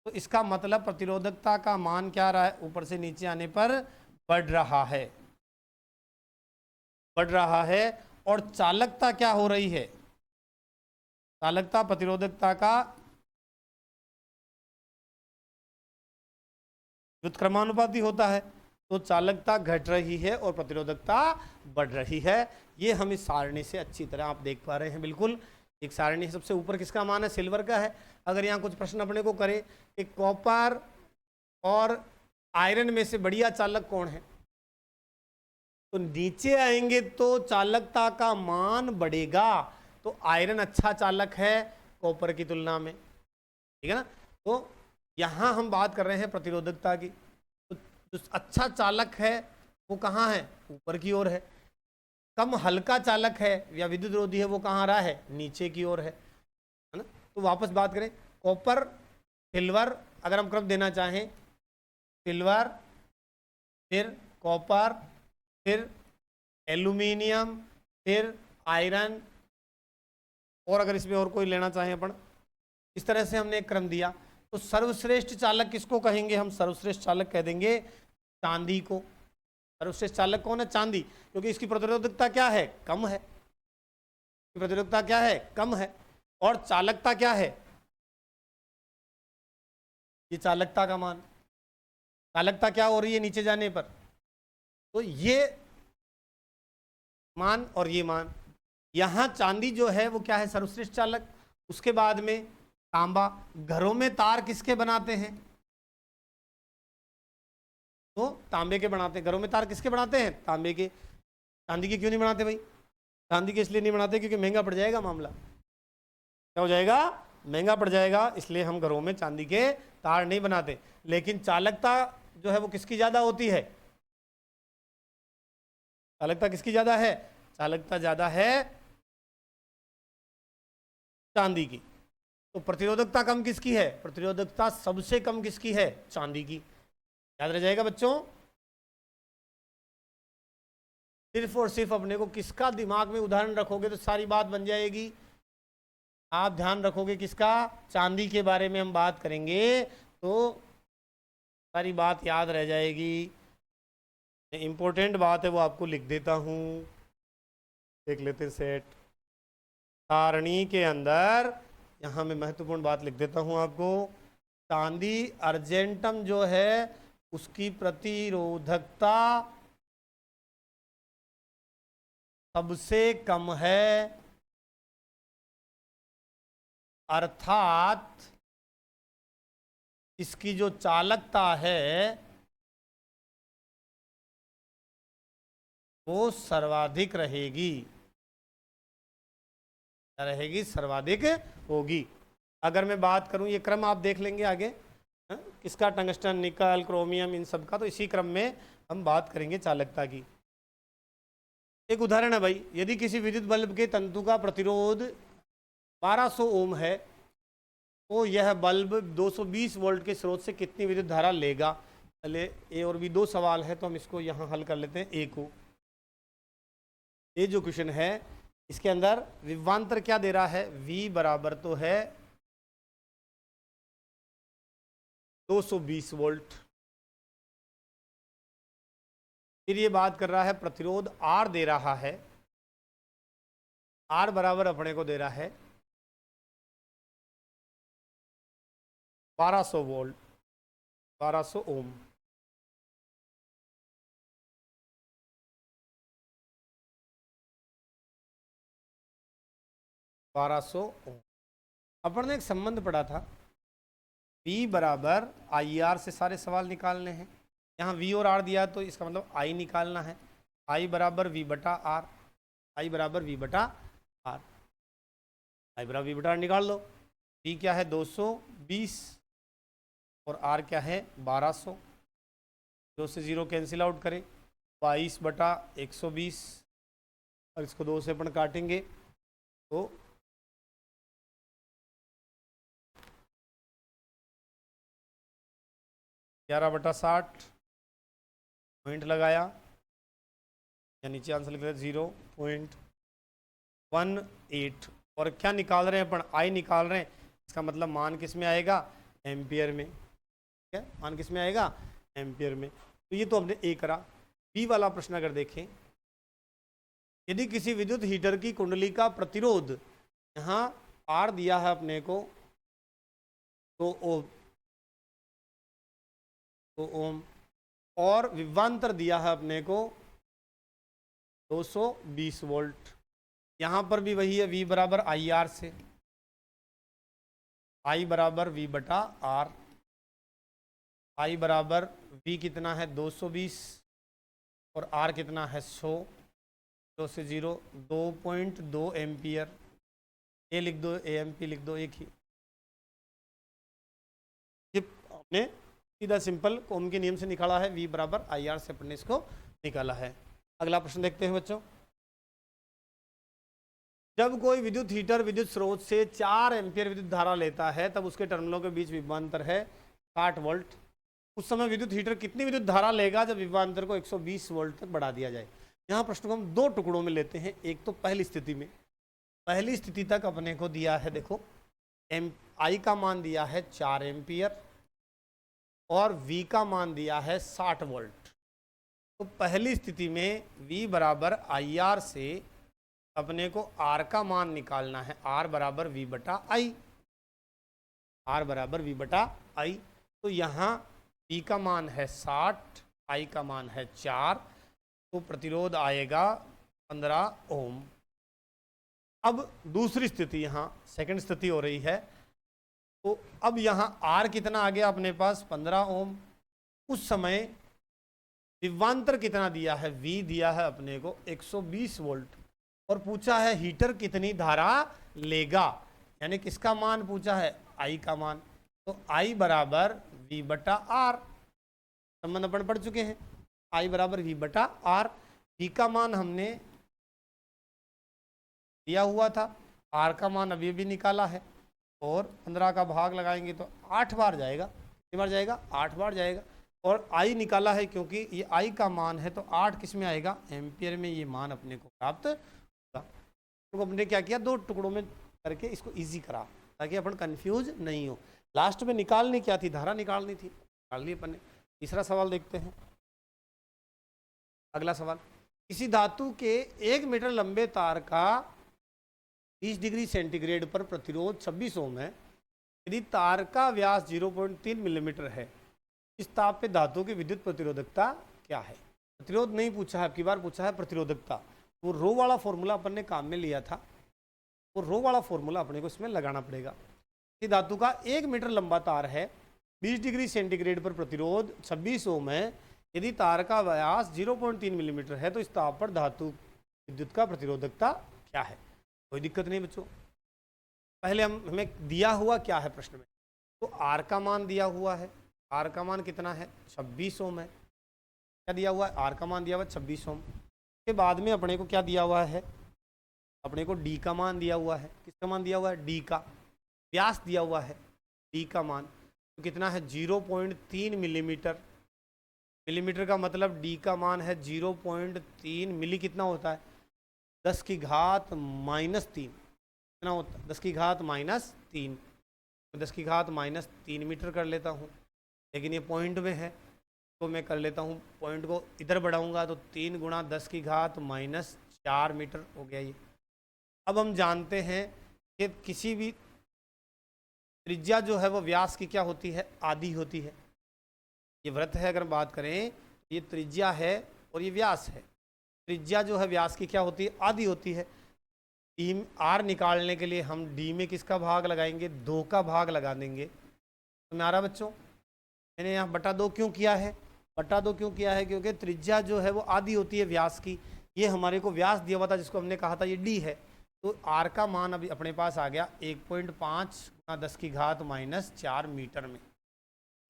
तो इसका मतलब प्रतिरोधकता का मान क्या रहा है? ऊपर से नीचे आने पर बढ़ रहा है, बढ़ रहा है। और चालकता क्या हो रही है? चालकता प्रतिरोधकता का व्युत्क्रमानुपाती होता है, तो चालकता घट रही है और प्रतिरोधकता बढ़ रही है। ये हम इस सारणी से अच्छी तरह आप देख पा रहे हैं। बिल्कुल एक सारणी, सबसे ऊपर किसका मान है? सिल्वर का है। अगर यहाँ कुछ प्रश्न अपने को करे कि कॉपर और आयरन में से बढ़िया चालक कौन है? तो नीचे आएंगे तो चालकता का मान बढ़ेगा, तो आयरन अच्छा चालक है कॉपर की तुलना में, ठीक है ना। तो यहां हम बात कर रहे हैं प्रतिरोधकता की, तो जो अच्छा चालक है वो कहाँ है? ऊपर की ओर है। कम हल्का चालक है या विद्युत रोधी है वो कहाँ आ रहा है? नीचे की ओर है ना। तो वापस बात करें, कॉपर, सिल्वर, अगर हम क्रम देना चाहें, सिल्वर, फिर कॉपर, फिर एल्यूमिनियम, फिर आयरन, और अगर इसमें और कोई लेना चाहें अपन, इस तरह से हमने एक क्रम दिया। तो सर्वश्रेष्ठ चालक किसको कहेंगे? हम सर्वश्रेष्ठ चालक कह देंगे चांदी को। सर्वश्रेष्ठ चालक कौन है? चांदी, क्योंकि इसकी प्रतिरोधकता क्या है? कम है। प्रतिरोधकता क्या है? कम है। और चालकता क्या है? ये चालकता का मान, चालकता क्या हो रही है नीचे जाने पर? तो ये मान और ये मान, यहां चांदी जो है वो क्या है? सर्वश्रेष्ठ चालक। उसके बाद में तांबा। घरों में तार किसके बनाते हैं? तो तांबे के बनाते हैं। घरों में तार किसके बनाते हैं? तांबे के। चांदी के क्यों नहीं बनाते भाई? चांदी के इसलिए नहीं बनाते क्योंकि महंगा पड़ जाएगा मामला। क्या हो जाएगा? महंगा पड़ जाएगा, इसलिए हम घरों में चांदी के तार नहीं बनाते। लेकिन चालकता जो है वो किसकी ज्यादा होती है? चालकता किसकी ज्यादा है? चालकता ज्यादा है चांदी की। तो प्रतिरोधकता कम किसकी है? प्रतिरोधकता सबसे कम किसकी है? चांदी की। याद रह जाएगा बच्चों। सिर्फ और सिर्फ अपने को किसका दिमाग में उदाहरण रखोगे तो सारी बात बन जाएगी। आप ध्यान रखोगे किसका? चांदी के बारे में हम बात करेंगे तो सारी बात याद रह जाएगी। इंपॉर्टेंट बात है वो आपको लिख देता हूं, देख लेते हैं सेट सारणी के अंदर। यहां मैं महत्वपूर्ण बात लिख देता हूं आपको। चांदी अर्जेंटम जो है उसकी प्रतिरोधकता सबसे कम है, अर्थात इसकी जो चालकता है वो सर्वाधिक रहेगी। रहेगी, सर्वाधिक होगी। अगर मैं बात करूं, ये क्रम आप देख लेंगे आगे, किसका? टंगस्टन, निकल, क्रोमियम, इन सब का। तो इसी क्रम में हम बात करेंगे चालकता की। एक उदाहरण है भाई, यदि किसी विद्युत बल्ब के तंतु का प्रतिरोध 1200 ओम है तो यह बल्ब 220 वोल्ट के स्रोत से कितनी विद्युत धारा लेगा? पहले ए और बी दो सवाल है तो हम इसको यहाँ हल कर लेते हैं। ए को, ये जो क्वेश्चन है इसके अंदर विभवांतर क्या दे रहा है? V बराबर तो है 220 वोल्ट। फिर ये बात कर रहा है प्रतिरोध R दे रहा है, R बराबर अपने को दे रहा है 1200 वोल्ट, 1200 ओम। अपन ने एक संबंध पढ़ा था, V बराबर IR से सारे सवाल निकालने हैं। यहाँ V और R दिया तो इसका मतलब I निकालना है। I बराबर V बटा R, I बराबर V बटा R, I बराबर V बटा R निकाल लो। V क्या है? 220 और R क्या है? 1200। 2 से 0 कैंसिल आउट करें, 22 बटा 120 और इसको 2 से अपन काटेंगे तो 11/60 पॉइंट लगाया, या नीचे आंसर लिख रहे 0.18। और क्या निकाल रहे हैं अपन? आई निकाल रहे हैं। इसका मतलब मान किस में आएगा? एम्पियर में। ठीक है, मान किस में आएगा? एम्पियर में। तो ये तो हमने ए करा। बी वाला प्रश्न अगर देखें, यदि किसी विद्युत हीटर की कुंडली का प्रतिरोध यहाँ आर दिया है अपने को तो ओम, और विभवांतर दिया है अपने को 220 वोल्ट। यहाँ पर भी वही है, V बराबर आई आर से, I बराबर V बटा R, आई बराबर वी कितना है 220 और आर कितना है 100, 2 से 0 2.2 एम्पियर। ए लिख दो, ए एम पी लिख दो, एक ही। ये हमने सीधा सिंपल ओम के नियम से निकाला है, वी बराबर आई आर से अपने इसको निकाला है। अगला प्रश्न देखते हैं बच्चों। जब कोई विद्युत हीटर विद्युत स्रोत से 4 एम्पियर विद्युत धारा लेता है तब उसके टर्मिनलों के बीच विभवांतर है 60 वोल्ट। उस समय विद्युत हीटर कितनी विद्युत धारा लेगा जब विभवांतर को 120 वोल्ट तक बढ़ा दिया जाए। यहाँ प्रश्न को हम दो टुकड़ों में लेते हैं। एक तो पहली स्थिति में, पहली स्थिति तक अपने को दिया है, देखो आई का मान दिया है 4 एम्पियर और वी का मान दिया है 60 वोल्ट। तो पहली स्थिति में वी बराबर आई आर से अपने को आर का मान निकालना है, आर बराबर वी बटा आई, आर बराबर वी बटा आई। तो यहाँ वी का मान है 60, आई का मान है 4, तो प्रतिरोध आएगा 15 ओम। अब दूसरी स्थिति, यहाँ सेकंड स्थिति हो रही है, तो अब यहाँ आर कितना आ गया अपने पास 15 ओम। उस समय विभवांतर कितना दिया है, वी दिया है अपने को 120 वोल्ट और पूछा है हीटर कितनी धारा लेगा, यानी किसका मान पूछा है, आई का मान। तो आई बराबर वी बटा आर, संबंध अपन पढ़ चुके हैं, आई बराबर वी बटा आर। वी का मान हमने दिया हुआ था, आर का मान अभी भी निकाला है और 15 का भाग लगाएंगे तो 8 बार जाएगा, कितनी बार जाएगा, 8 बार जाएगा। और आई निकाला है क्योंकि ये आई का मान है, तो 8 किस में आएगा, एम्पियर में ये मान अपने को प्राप्त होगा। तो हमने क्या किया, दो टुकड़ों में करके इसको इजी करा ताकि अपन कंफ्यूज नहीं हो। लास्ट में निकालनी क्या थी, धारा निकालनी थी, निकाल ली अपन ने। तीसरा सवाल देखते हैं। अगला सवाल, किसी धातु के 1 मीटर लंबे तार का 30 डिग्री सेंटीग्रेड पर प्रतिरोध 26 ओम है। यदि तार का व्यास 0.3 मिलीमीटर है, इस ताप पे धातु की विद्युत प्रतिरोधकता क्या है। प्रतिरोध नहीं पूछा है, अब की बार पूछा है प्रतिरोधकता। वो रो वाला फॉर्मूला अपन ने काम में लिया था, वो रो वाला फॉर्मूला अपने को इसमें लगाना पड़ेगा। कि धातु का 1 मीटर लंबा तार है, 20 डिग्री सेंटीग्रेड पर प्रतिरोध 26 ओम है। यदि तार का व्यास 0.3 मिलीमीटर है तो इस ताप पर धातु विद्युत का प्रतिरोधकता क्या है। कोई दिक्कत नहीं बच्चों, पहले हमें दिया हुआ क्या है प्रश्न में, तो आर का मान दिया हुआ है, आर का मान कितना है 26 ओम है। क्या दिया हुआ है, आर का मान दिया हुआ है 26 ओम। के बाद में अपने को क्या दिया हुआ है, अपने को डी का मान दिया हुआ है। किसका मान दिया हुआ है, डी का। व्यास दिया हुआ है, डी का मान तो कितना है 0.3 मिलीमीटर। मिलीमीटर का मतलब डी का मान है 0.3, मिली कितना होता है 10 की घात -3, कितना होता है 10 की घात -3, तो 10 की घात -3 मीटर कर लेता हूँ। लेकिन ये पॉइंट में है तो मैं कर लेता हूँ, पॉइंट को इधर बढ़ाऊंगा तो 3 गुणा 10 की घात -4 मीटर हो गया ये। अब हम जानते हैं कि किसी भी त्रिज्या जो है वो व्यास की क्या होती है, आधी होती है। ये वृत्त है, अगर बात करें ये त्रिज्या है और ये व्यास है। त्रिज्या जो है व्यास की क्या होती है, आधी होती है। डी आर निकालने के लिए हम डी में किसका भाग लगाएंगे, 2 का भाग लगा देंगे। तो मेरा बच्चों मैंने यहाँ बटा 2 क्यों किया है, बटा 2 क्यों किया है, क्योंकि त्रिज्या जो है वो आधी होती है व्यास की। ये हमारे को व्यास दिया हुआ था जिसको हमने कहा था ये डी है, तो आर का मान अभी अपने पास आ गया 1.5 गुणा 10 की घात -4 मीटर में।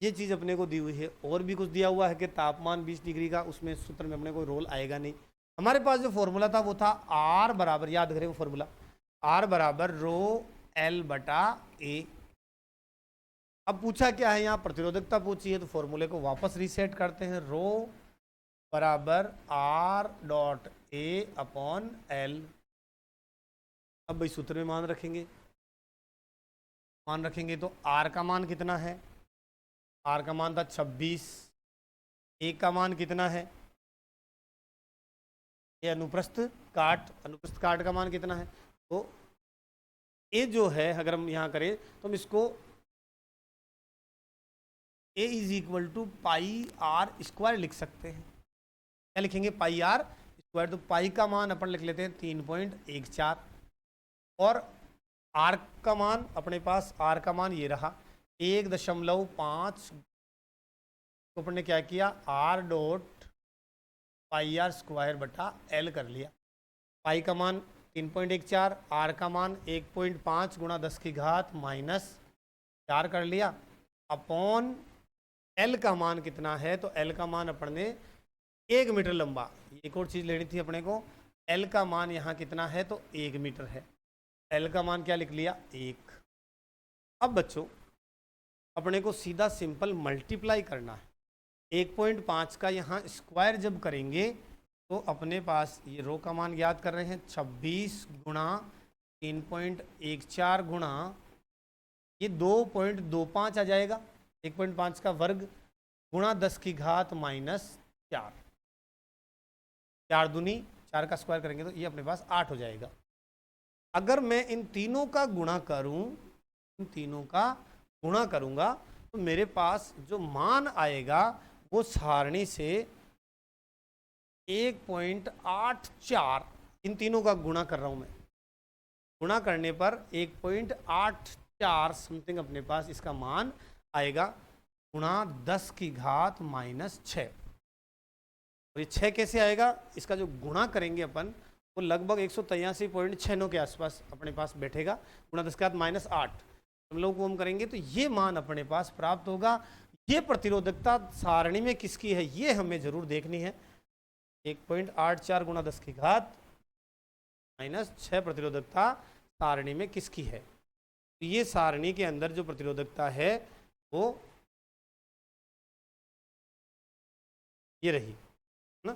ये चीज़ अपने को दी हुई है। और भी कुछ दिया हुआ है कि तापमान 20 डिग्री का, उसमें सूत्र में अपने को रोल आएगा नहीं। हमारे पास जो फॉर्मूला था वो था आर बराबर, याद करें वो फॉर्मूला, आर बराबर रो एल बटा ए। अब पूछा क्या है, यहाँ प्रतिरोधकता पूछी है, तो फॉर्मूले को वापस रीसेट करते हैं। रो बराबर R dot A upon L. अब भाई सूत्र में मान रखेंगे, मान रखेंगे तो आर का मान कितना है, आर का मान था 26, ए का मान कितना है, ये अनुप्रस्थ काट, अनुप्रस्थ काट का मान कितना है, तो ए जो है अगर हम यहाँ करें तो हम इसको A is equal to pi R square लिख सकते हैं। क्या लिखेंगे, पाई आर स्क्वायर। तो पाई का मान अपन लिख लेते हैं 3.14 और आर का मान अपने पास, आर का मान ये रहा 1.5 तो अपन ने क्या किया, R dot pi R square बटा एल कर लिया। पाई का मान 3.14, आर का मान 1.5 गुणा 10 की घात माइनस 4 कर लिया, अपॉन एल का मान कितना है, तो एल का मान अपन ने 1 मीटर लंबा, एक और चीज़ लेनी थी अपने को, एल का मान यहाँ कितना है, तो 1 मीटर है। एल का मान क्या लिख लिया, 1। अब बच्चों अपने को सीधा सिंपल मल्टीप्लाई करना है। 1.5 का यहाँ स्क्वायर जब करेंगे तो अपने पास ये रो का मान याद कर रहे हैं, 26 गुणा 3.14 गुणा ये 2.25 आ जाएगा, 1.5 का वर्ग गुणा 10 की घात माइनस 4, 4 दूनी 4 का स्क्वायर करेंगे तो ये अपने पास 8 हो जाएगा। अगर मैं इन तीनों का गुणा करूं, इन तीनों का गुणा करूंगा तो मेरे पास जो मान आएगा वो सारणी से 1.84, इन तीनों का गुणा कर रहा हूं मैं, गुणा करने पर 1.84 समथिंग अपने पास इसका मान आएगा, गुणा 10 की घात माइनस 6। और ये 6 कैसे आएगा, इसका जो गुणा करेंगे अपन वो लगभग 183.69 के आसपास अपने पास बैठेगा, गुणा 10 की घात माइनस 8 हम लोग को हम करेंगे तो ये मान अपने पास प्राप्त होगा। ये प्रतिरोधकता सारणी में किसकी है ये हमें जरूर देखनी है। 1.84 गुणा 10 की घात माइनस 6 प्रतिरोधकता सारणी में किसकी है, तो ये सारणी के अंदर जो प्रतिरोधकता है वो ये रही ना,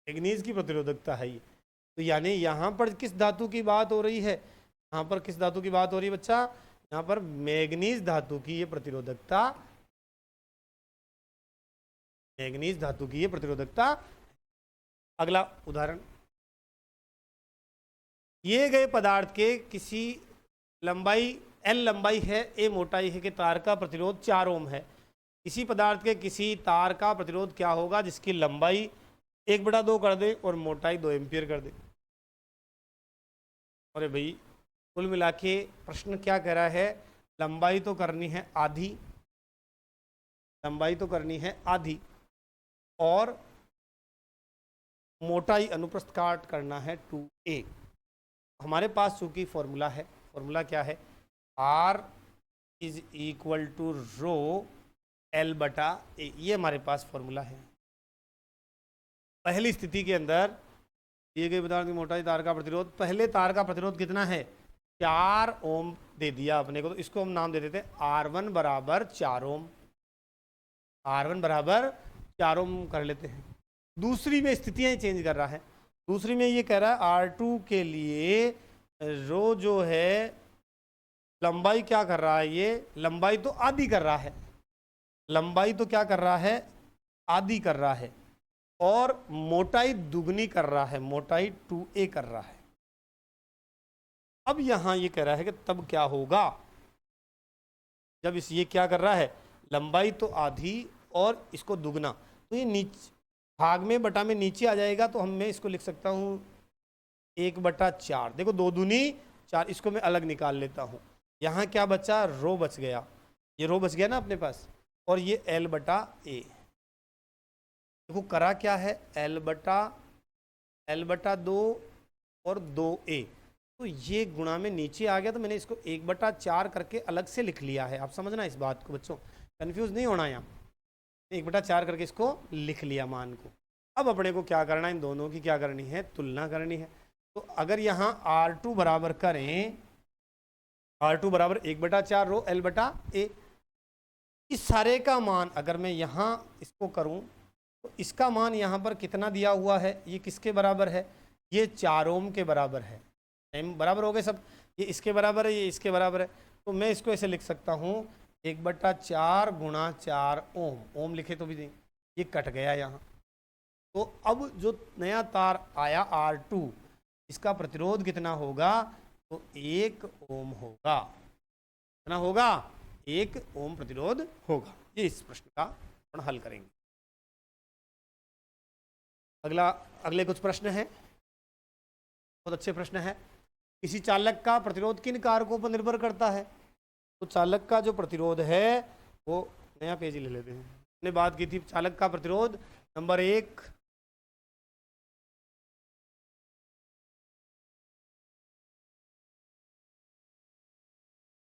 मैग्नीज की प्रतिरोधकता है ये। तो यानी यहाँ पर किस धातु की बात हो रही है, यहाँ पर किस धातु की बात हो रही है बच्चा, यहाँ पर मैग्नीज धातु की ये प्रतिरोधकता, मैग्नीज धातु की ये प्रतिरोधकता। अगला उदाहरण, ये गए पदार्थ के किसी लंबाई L लंबाई है, A मोटाई है कि तार का प्रतिरोध 4 ओम है। इसी पदार्थ के किसी तार का प्रतिरोध क्या होगा जिसकी लंबाई 1/2 कर दे और मोटाई 2 एम्पियर कर दे। अरे भाई कुल मिला के प्रश्न क्या कह रहा है, लंबाई तो करनी है आधी, लंबाई तो करनी है आधी और मोटाई अनुप्रस्थ काट करना है 2a। हमारे पास चूंकि फॉर्मूला है, फॉर्मूला क्या है, R is equal to rho L बटा A, ये हमारे पास फॉर्मूला है। पहली स्थिति के अंदर दिए गए पदार्थ की मोटाई, तार का प्रतिरोध, पहले तार का प्रतिरोध कितना है 4 ओम दे दिया अपने को, तो इसको हम नाम दे देते हैं R1 बराबर 4 ओम, R1 बराबर 4 ओम कर लेते हैं। दूसरी में स्थितियां चेंज कर रहा है, दूसरी में ये कह रहा है R2 के लिए रो जो है लंबाई क्या कर रहा है, ये लंबाई तो आधी कर रहा है, लंबाई तो क्या कर रहा है आधी कर रहा है और मोटाई दुगनी कर रहा है, मोटाई 2a कर रहा है। अब यहां ये कह रहा है कि तब क्या होगा जब इस ये क्या कर रहा है, लंबाई तो आधी और इसको दुगना, तो ये नीचे भाग में बटा में नीचे आ जाएगा, तो मैं इसको लिख सकता हूं 1/4। देखो 2 दूनी 4, इसको मैं अलग निकाल लेता हूं। यहाँ क्या बचा, रो बच गया, ये रो बच गया ना अपने पास, और ये L बटा A। देखो करा क्या है, L बटा 2 और 2a, तो ये गुणा में नीचे आ गया, तो मैंने इसको 1/4 करके अलग से लिख लिया है। आप समझना इस बात को बच्चों, कंफ्यूज नहीं होना, यहाँ 1/4 करके इसको लिख लिया मान को। अब अपने को क्या करना है, इन दोनों की क्या करनी है, तुलना करनी है। तो अगर यहाँ R2 बराबर करें, R2 बराबर 1/4 रो L बटा A, इस सारे का मान अगर मैं यहाँ इसको करूँ तो इसका मान यहाँ पर कितना दिया हुआ है, ये किसके बराबर है, ये 4 ओम के बराबर है। टाइम बराबर हो गए सब, ये इसके बराबर है, ये इसके बराबर है, तो मैं इसको ऐसे लिख सकता हूँ 1/4 गुणा 4 ओम, ओम लिखे तो भी नहीं, ये कट गया यहाँ। तो अब जो नया तार आया R2, इसका प्रतिरोध कितना होगा, तो 1 ओम होगा, कितना होगा, 1 ओम प्रतिरोध होगा। ये इस प्रश्न का अपन हल करेंगे। अगले कुछ प्रश्न हैं, बहुत अच्छे प्रश्न है। किसी चालक का प्रतिरोध किन कारकों पर निर्भर करता है, तो चालक का जो प्रतिरोध है वो, नया पेज ही ले लेते हैं, हमने बात की थी चालक का प्रतिरोध नंबर 1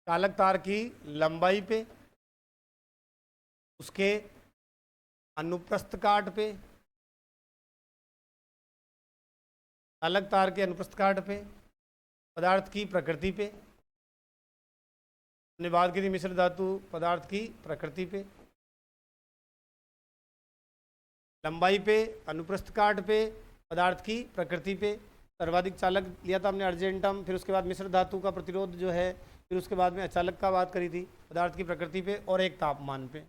चालक तार की लंबाई पे, उसके अनुप्रस्थ काट पे, चालक तार के अनुप्रस्थ काट पे, पदार्थ की प्रकृति पे, हमने बात की थी मिश्र धातु पदार्थ की प्रकृति पे, लंबाई पे, अनुप्रस्थ काट पे, पदार्थ की प्रकृति पे, सर्वाधिक चालक लिया था हमने अर्जेंटम, फिर उसके बाद मिश्र धातु का प्रतिरोध जो है, फिर उसके बाद में अचालक का बात करी थी पदार्थ की प्रकृति पे और एक तापमान पे।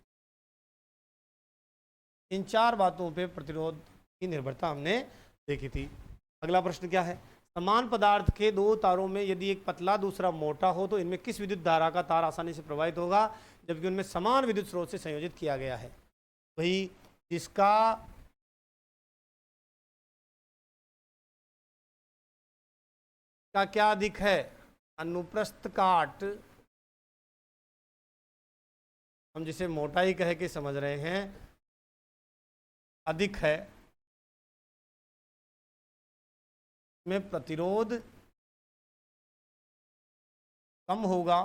इन 4 बातों पे प्रतिरोध की निर्भरता हमने देखी थी। अगला प्रश्न क्या है, समान पदार्थ के 2 तारों में यदि एक पतला दूसरा मोटा हो तो इनमें किस विद्युत धारा का तार आसानी से प्रवाहित होगा जबकि उनमें समान विद्युत स्रोत से संयोजित किया गया है। वही जिसका का क्या अधिक है, अनुप्रस्थ काट, हम जिसे मोटाई कह के समझ रहे हैं, अधिक है, में प्रतिरोध कम होगा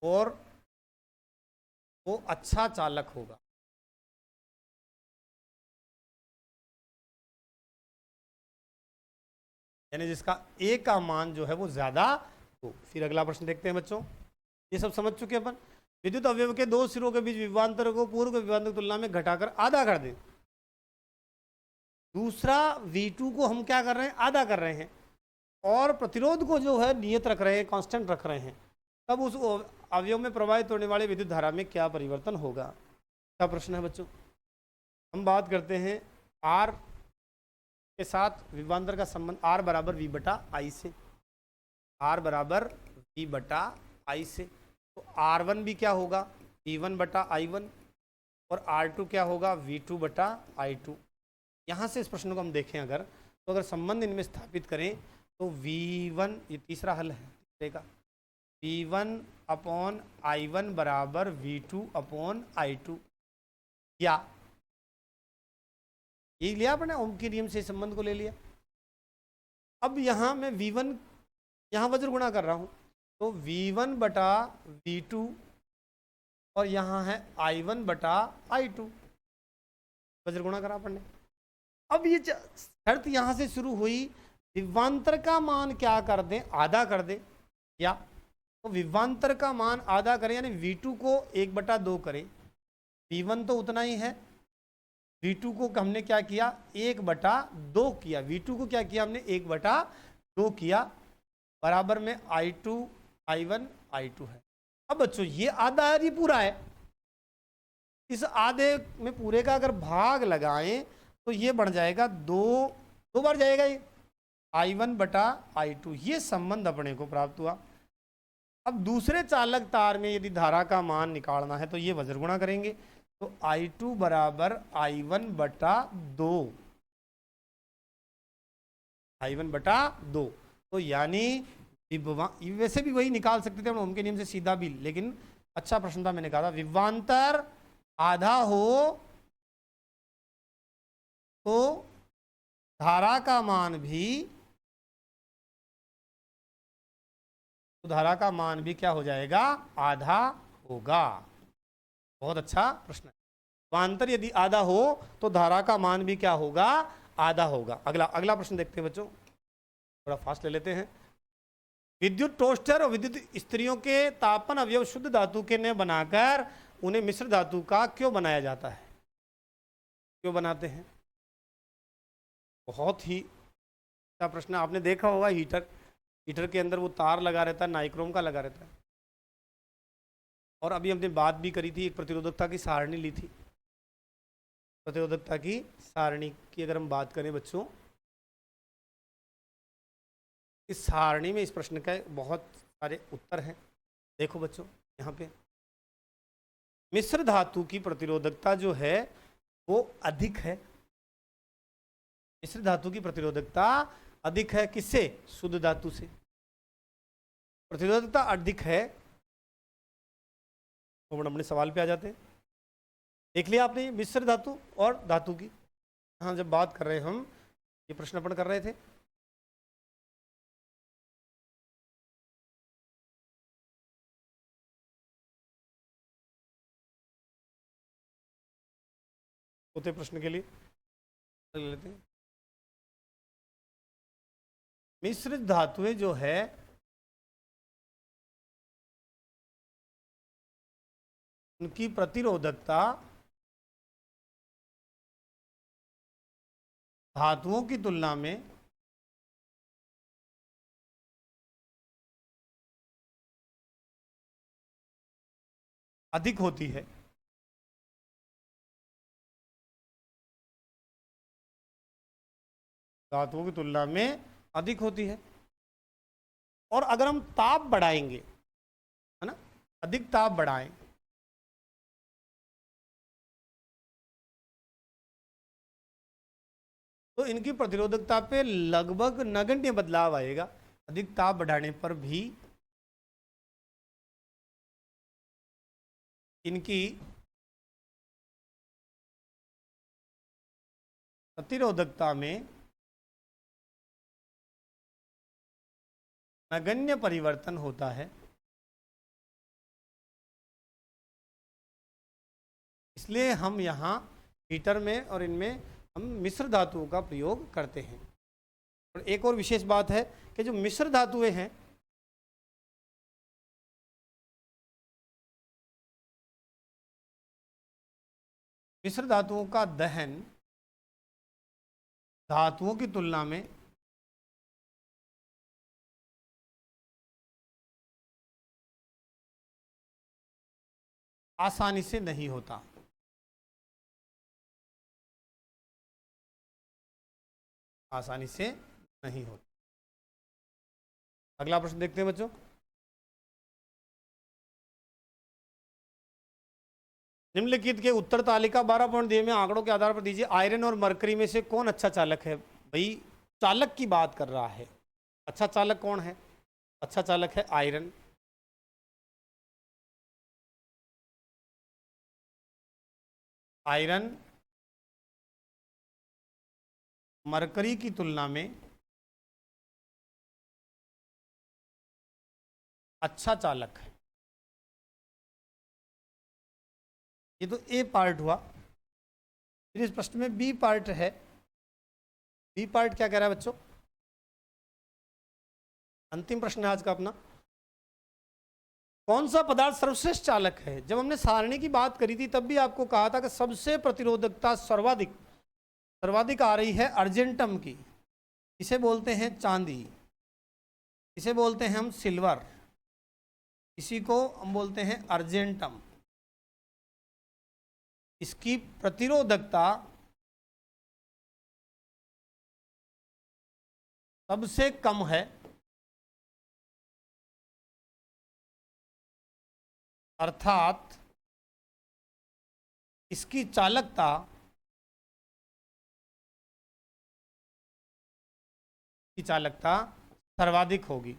और वो अच्छा चालक होगा। यानी जिसका ए का मान जो है वो ज्यादा हो। फिर अगला प्रश्न देखते हैं बच्चों, ये सब समझ चुके अपन। विद्युत अवयव के 2 सिरों के बीच विभवांतर को पूर्व विभवांतर की तुलना में घटाकर आधा कर दें। दूसरा V2 को हम क्या कर रहे हैं, आधा कर रहे हैं, और प्रतिरोध को जो है नियत रख रहे हैं, कांस्टेंट रख रहे हैं, तब उस अवयव में प्रवाहित होने वाले विद्युत धारा में क्या परिवर्तन होगा। क्या प्रश्न है बच्चों। हम बात करते हैं R के साथ विभवांतर का संबंध R बराबर V बटा I से, R बराबर V बटा I से, तो R1 भी क्या होगा V1 बटा I1 और R2 क्या होगा V2 बटा I2। यहाँ से इस प्रश्न को हम देखें अगर, तो अगर संबंध इनमें स्थापित करें तो V1, ये तीसरा हल है तीसरे का, V1 अपॉन I1 बराबर V2 अपॉन I2, या ये लिया आपने ओम के नियम से संबंध को ले लिया। अब यहाँ मैं V1 यहाँ वज्र गुणा कर रहा हूँ, तो V1 बटा V2 और यहाँ है I1 बटा I2, वज्र गुणा करा अपन ने। अब ये शर्त यहाँ से शुरू हुई, विभवांतर का मान क्या कर दें, आधा कर दें, या तो विभवांतर का मान आधा करें यानी V2 को 1/2 करें। V1 तो उतना ही है, V2 को हमने क्या किया 1/2 किया, V2 को क्या किया हमने 1/2 किया, बराबर में I2 I1 I2 है। अब बच्चों ये आधा है, ये पूरा है, इस आधे में पूरे का अगर भाग लगाएं तो ये बढ़ जाएगा 2 बार जाएगा ये I1 बटा I2, ये संबंध अपने को प्राप्त हुआ। अब दूसरे चालक तार में यदि धारा का मान निकालना है तो ये वज्र गुणा करेंगे, तो I2 बराबर I1 बटा 2, I1 बटा 2, तो यानी वैसे भी वही निकाल सकते थे हम ओम के नियम से सीधा भी, लेकिन अच्छा प्रश्न था, मैंने कहा था विभवांतर आधा हो तो धारा का मान भी, तो धारा का मान भी क्या हो जाएगा, आधा होगा। बहुत अच्छा प्रश्न है। विभवांतर यदि आधा हो तो धारा का मान भी क्या होगा, आधा होगा। अगला प्रश्न देखते हैं बच्चों, थोड़ा फास्ट ले लेते हैं। विद्युत टोस्टर और विद्युत स्त्रियों के तापन अवयव शुद्ध धातु के ने बनाकर उन्हें मिश्र धातु का क्यों बनाया जाता है, क्यों बनाते हैं। बहुत ही अच्छा प्रश्न। आपने देखा होगा हीटर के अंदर वो तार लगा रहता है, नाइक्रोम का लगा रहता है, और अभी हमने बात भी करी थी, एक प्रतिरोधकता की सारणी ली थी। प्रतिरोधकता की सारणी की अगर हम बात करें बच्चों, इस सारणी में इस प्रश्न का बहुत सारे उत्तर हैं। देखो बच्चों यहाँ पे मिश्र धातु की प्रतिरोधकता जो है वो अधिक है, मिश्र धातु की प्रतिरोधकता अधिक है किससे? शुद्ध धातु से। प्रतिरोधकता अधिक है, तो हम अपने सवाल पे आ जाते हैं। देख लिया आपने मिश्र धातु और धातु की, हाँ जब बात कर रहे हैं हम, ये प्रश्न अपन कर रहे थे। चौथे प्रश्न के लिए लेते हैं। मिश्र धातुएं जो है उनकी प्रतिरोधकता धातुओं की तुलना में अधिक होती है। धातुओं की तुलना में अधिक होती है। और अगर हम ताप बढ़ाएंगे, है ना, अधिक ताप बढ़ाएं तो इनकी प्रतिरोधकता पे लगभग नगण्य बदलाव आएगा। अधिक ताप बढ़ाने पर भी इनकी प्रतिरोधकता में नगण्य परिवर्तन होता है। इसलिए हम यहाँ हीटर में और इनमें हम मिश्र धातुओं का प्रयोग करते हैं। और एक और विशेष बात है कि जो मिश्र धातुएं हैं मिश्र धातुओं का दहन धातुओं की तुलना में आसानी से नहीं होता। आसानी से नहीं होता। अगला प्रश्न देखते हैं बच्चों। निम्नलिखित के उत्तर तालिका 12 पॉइंट दिए में आंकड़ों के आधार पर दीजिए। आयरन और मरकरी में से कौन अच्छा चालक है? भाई चालक की बात कर रहा है। अच्छा चालक कौन है? अच्छा चालक है आयरन। आयरन मरकरी की तुलना में अच्छा चालक है। ये तो ए पार्ट हुआ। फिर इस प्रश्न में बी पार्ट है। बी पार्ट क्या कह रहा है बच्चों? अंतिम प्रश्न है आज का अपना। कौन सा पदार्थ सर्वश्रेष्ठ चालक है? जब हमने सारणी की बात करी थी तब भी आपको कहा था कि सबसे प्रतिरोधकता सर्वाधिक आ रही है अर्जेंटम की। इसे बोलते हैं चांदी, इसे बोलते हैं हम सिल्वर, इसी को हम बोलते हैं अर्जेंटम। इसकी प्रतिरोधकता सबसे कम है, अर्थात इसकी चालकता सर्वाधिक होगी।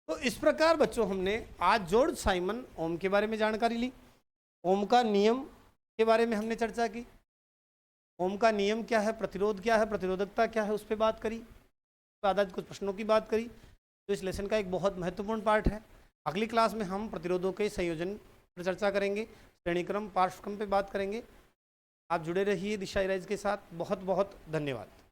तो इस प्रकार बच्चों हमने आज जॉर्ज साइमन ओम के बारे में जानकारी ली। ओम का नियम के बारे में हमने चर्चा की। ओम का नियम क्या है, प्रतिरोध क्या है, प्रतिरोधकता क्या है, उस पर बात करी। आधारित कुछ प्रश्नों की बात करी, तो इस लेसन का एक बहुत महत्वपूर्ण पार्ट है। अगली क्लास में हम प्रतिरोधों के संयोजन पर चर्चा करेंगे, श्रेणीक्रम पार्श्वक्रम पे बात करेंगे। आप जुड़े रहिए दिशा इराइज के साथ। बहुत बहुत धन्यवाद।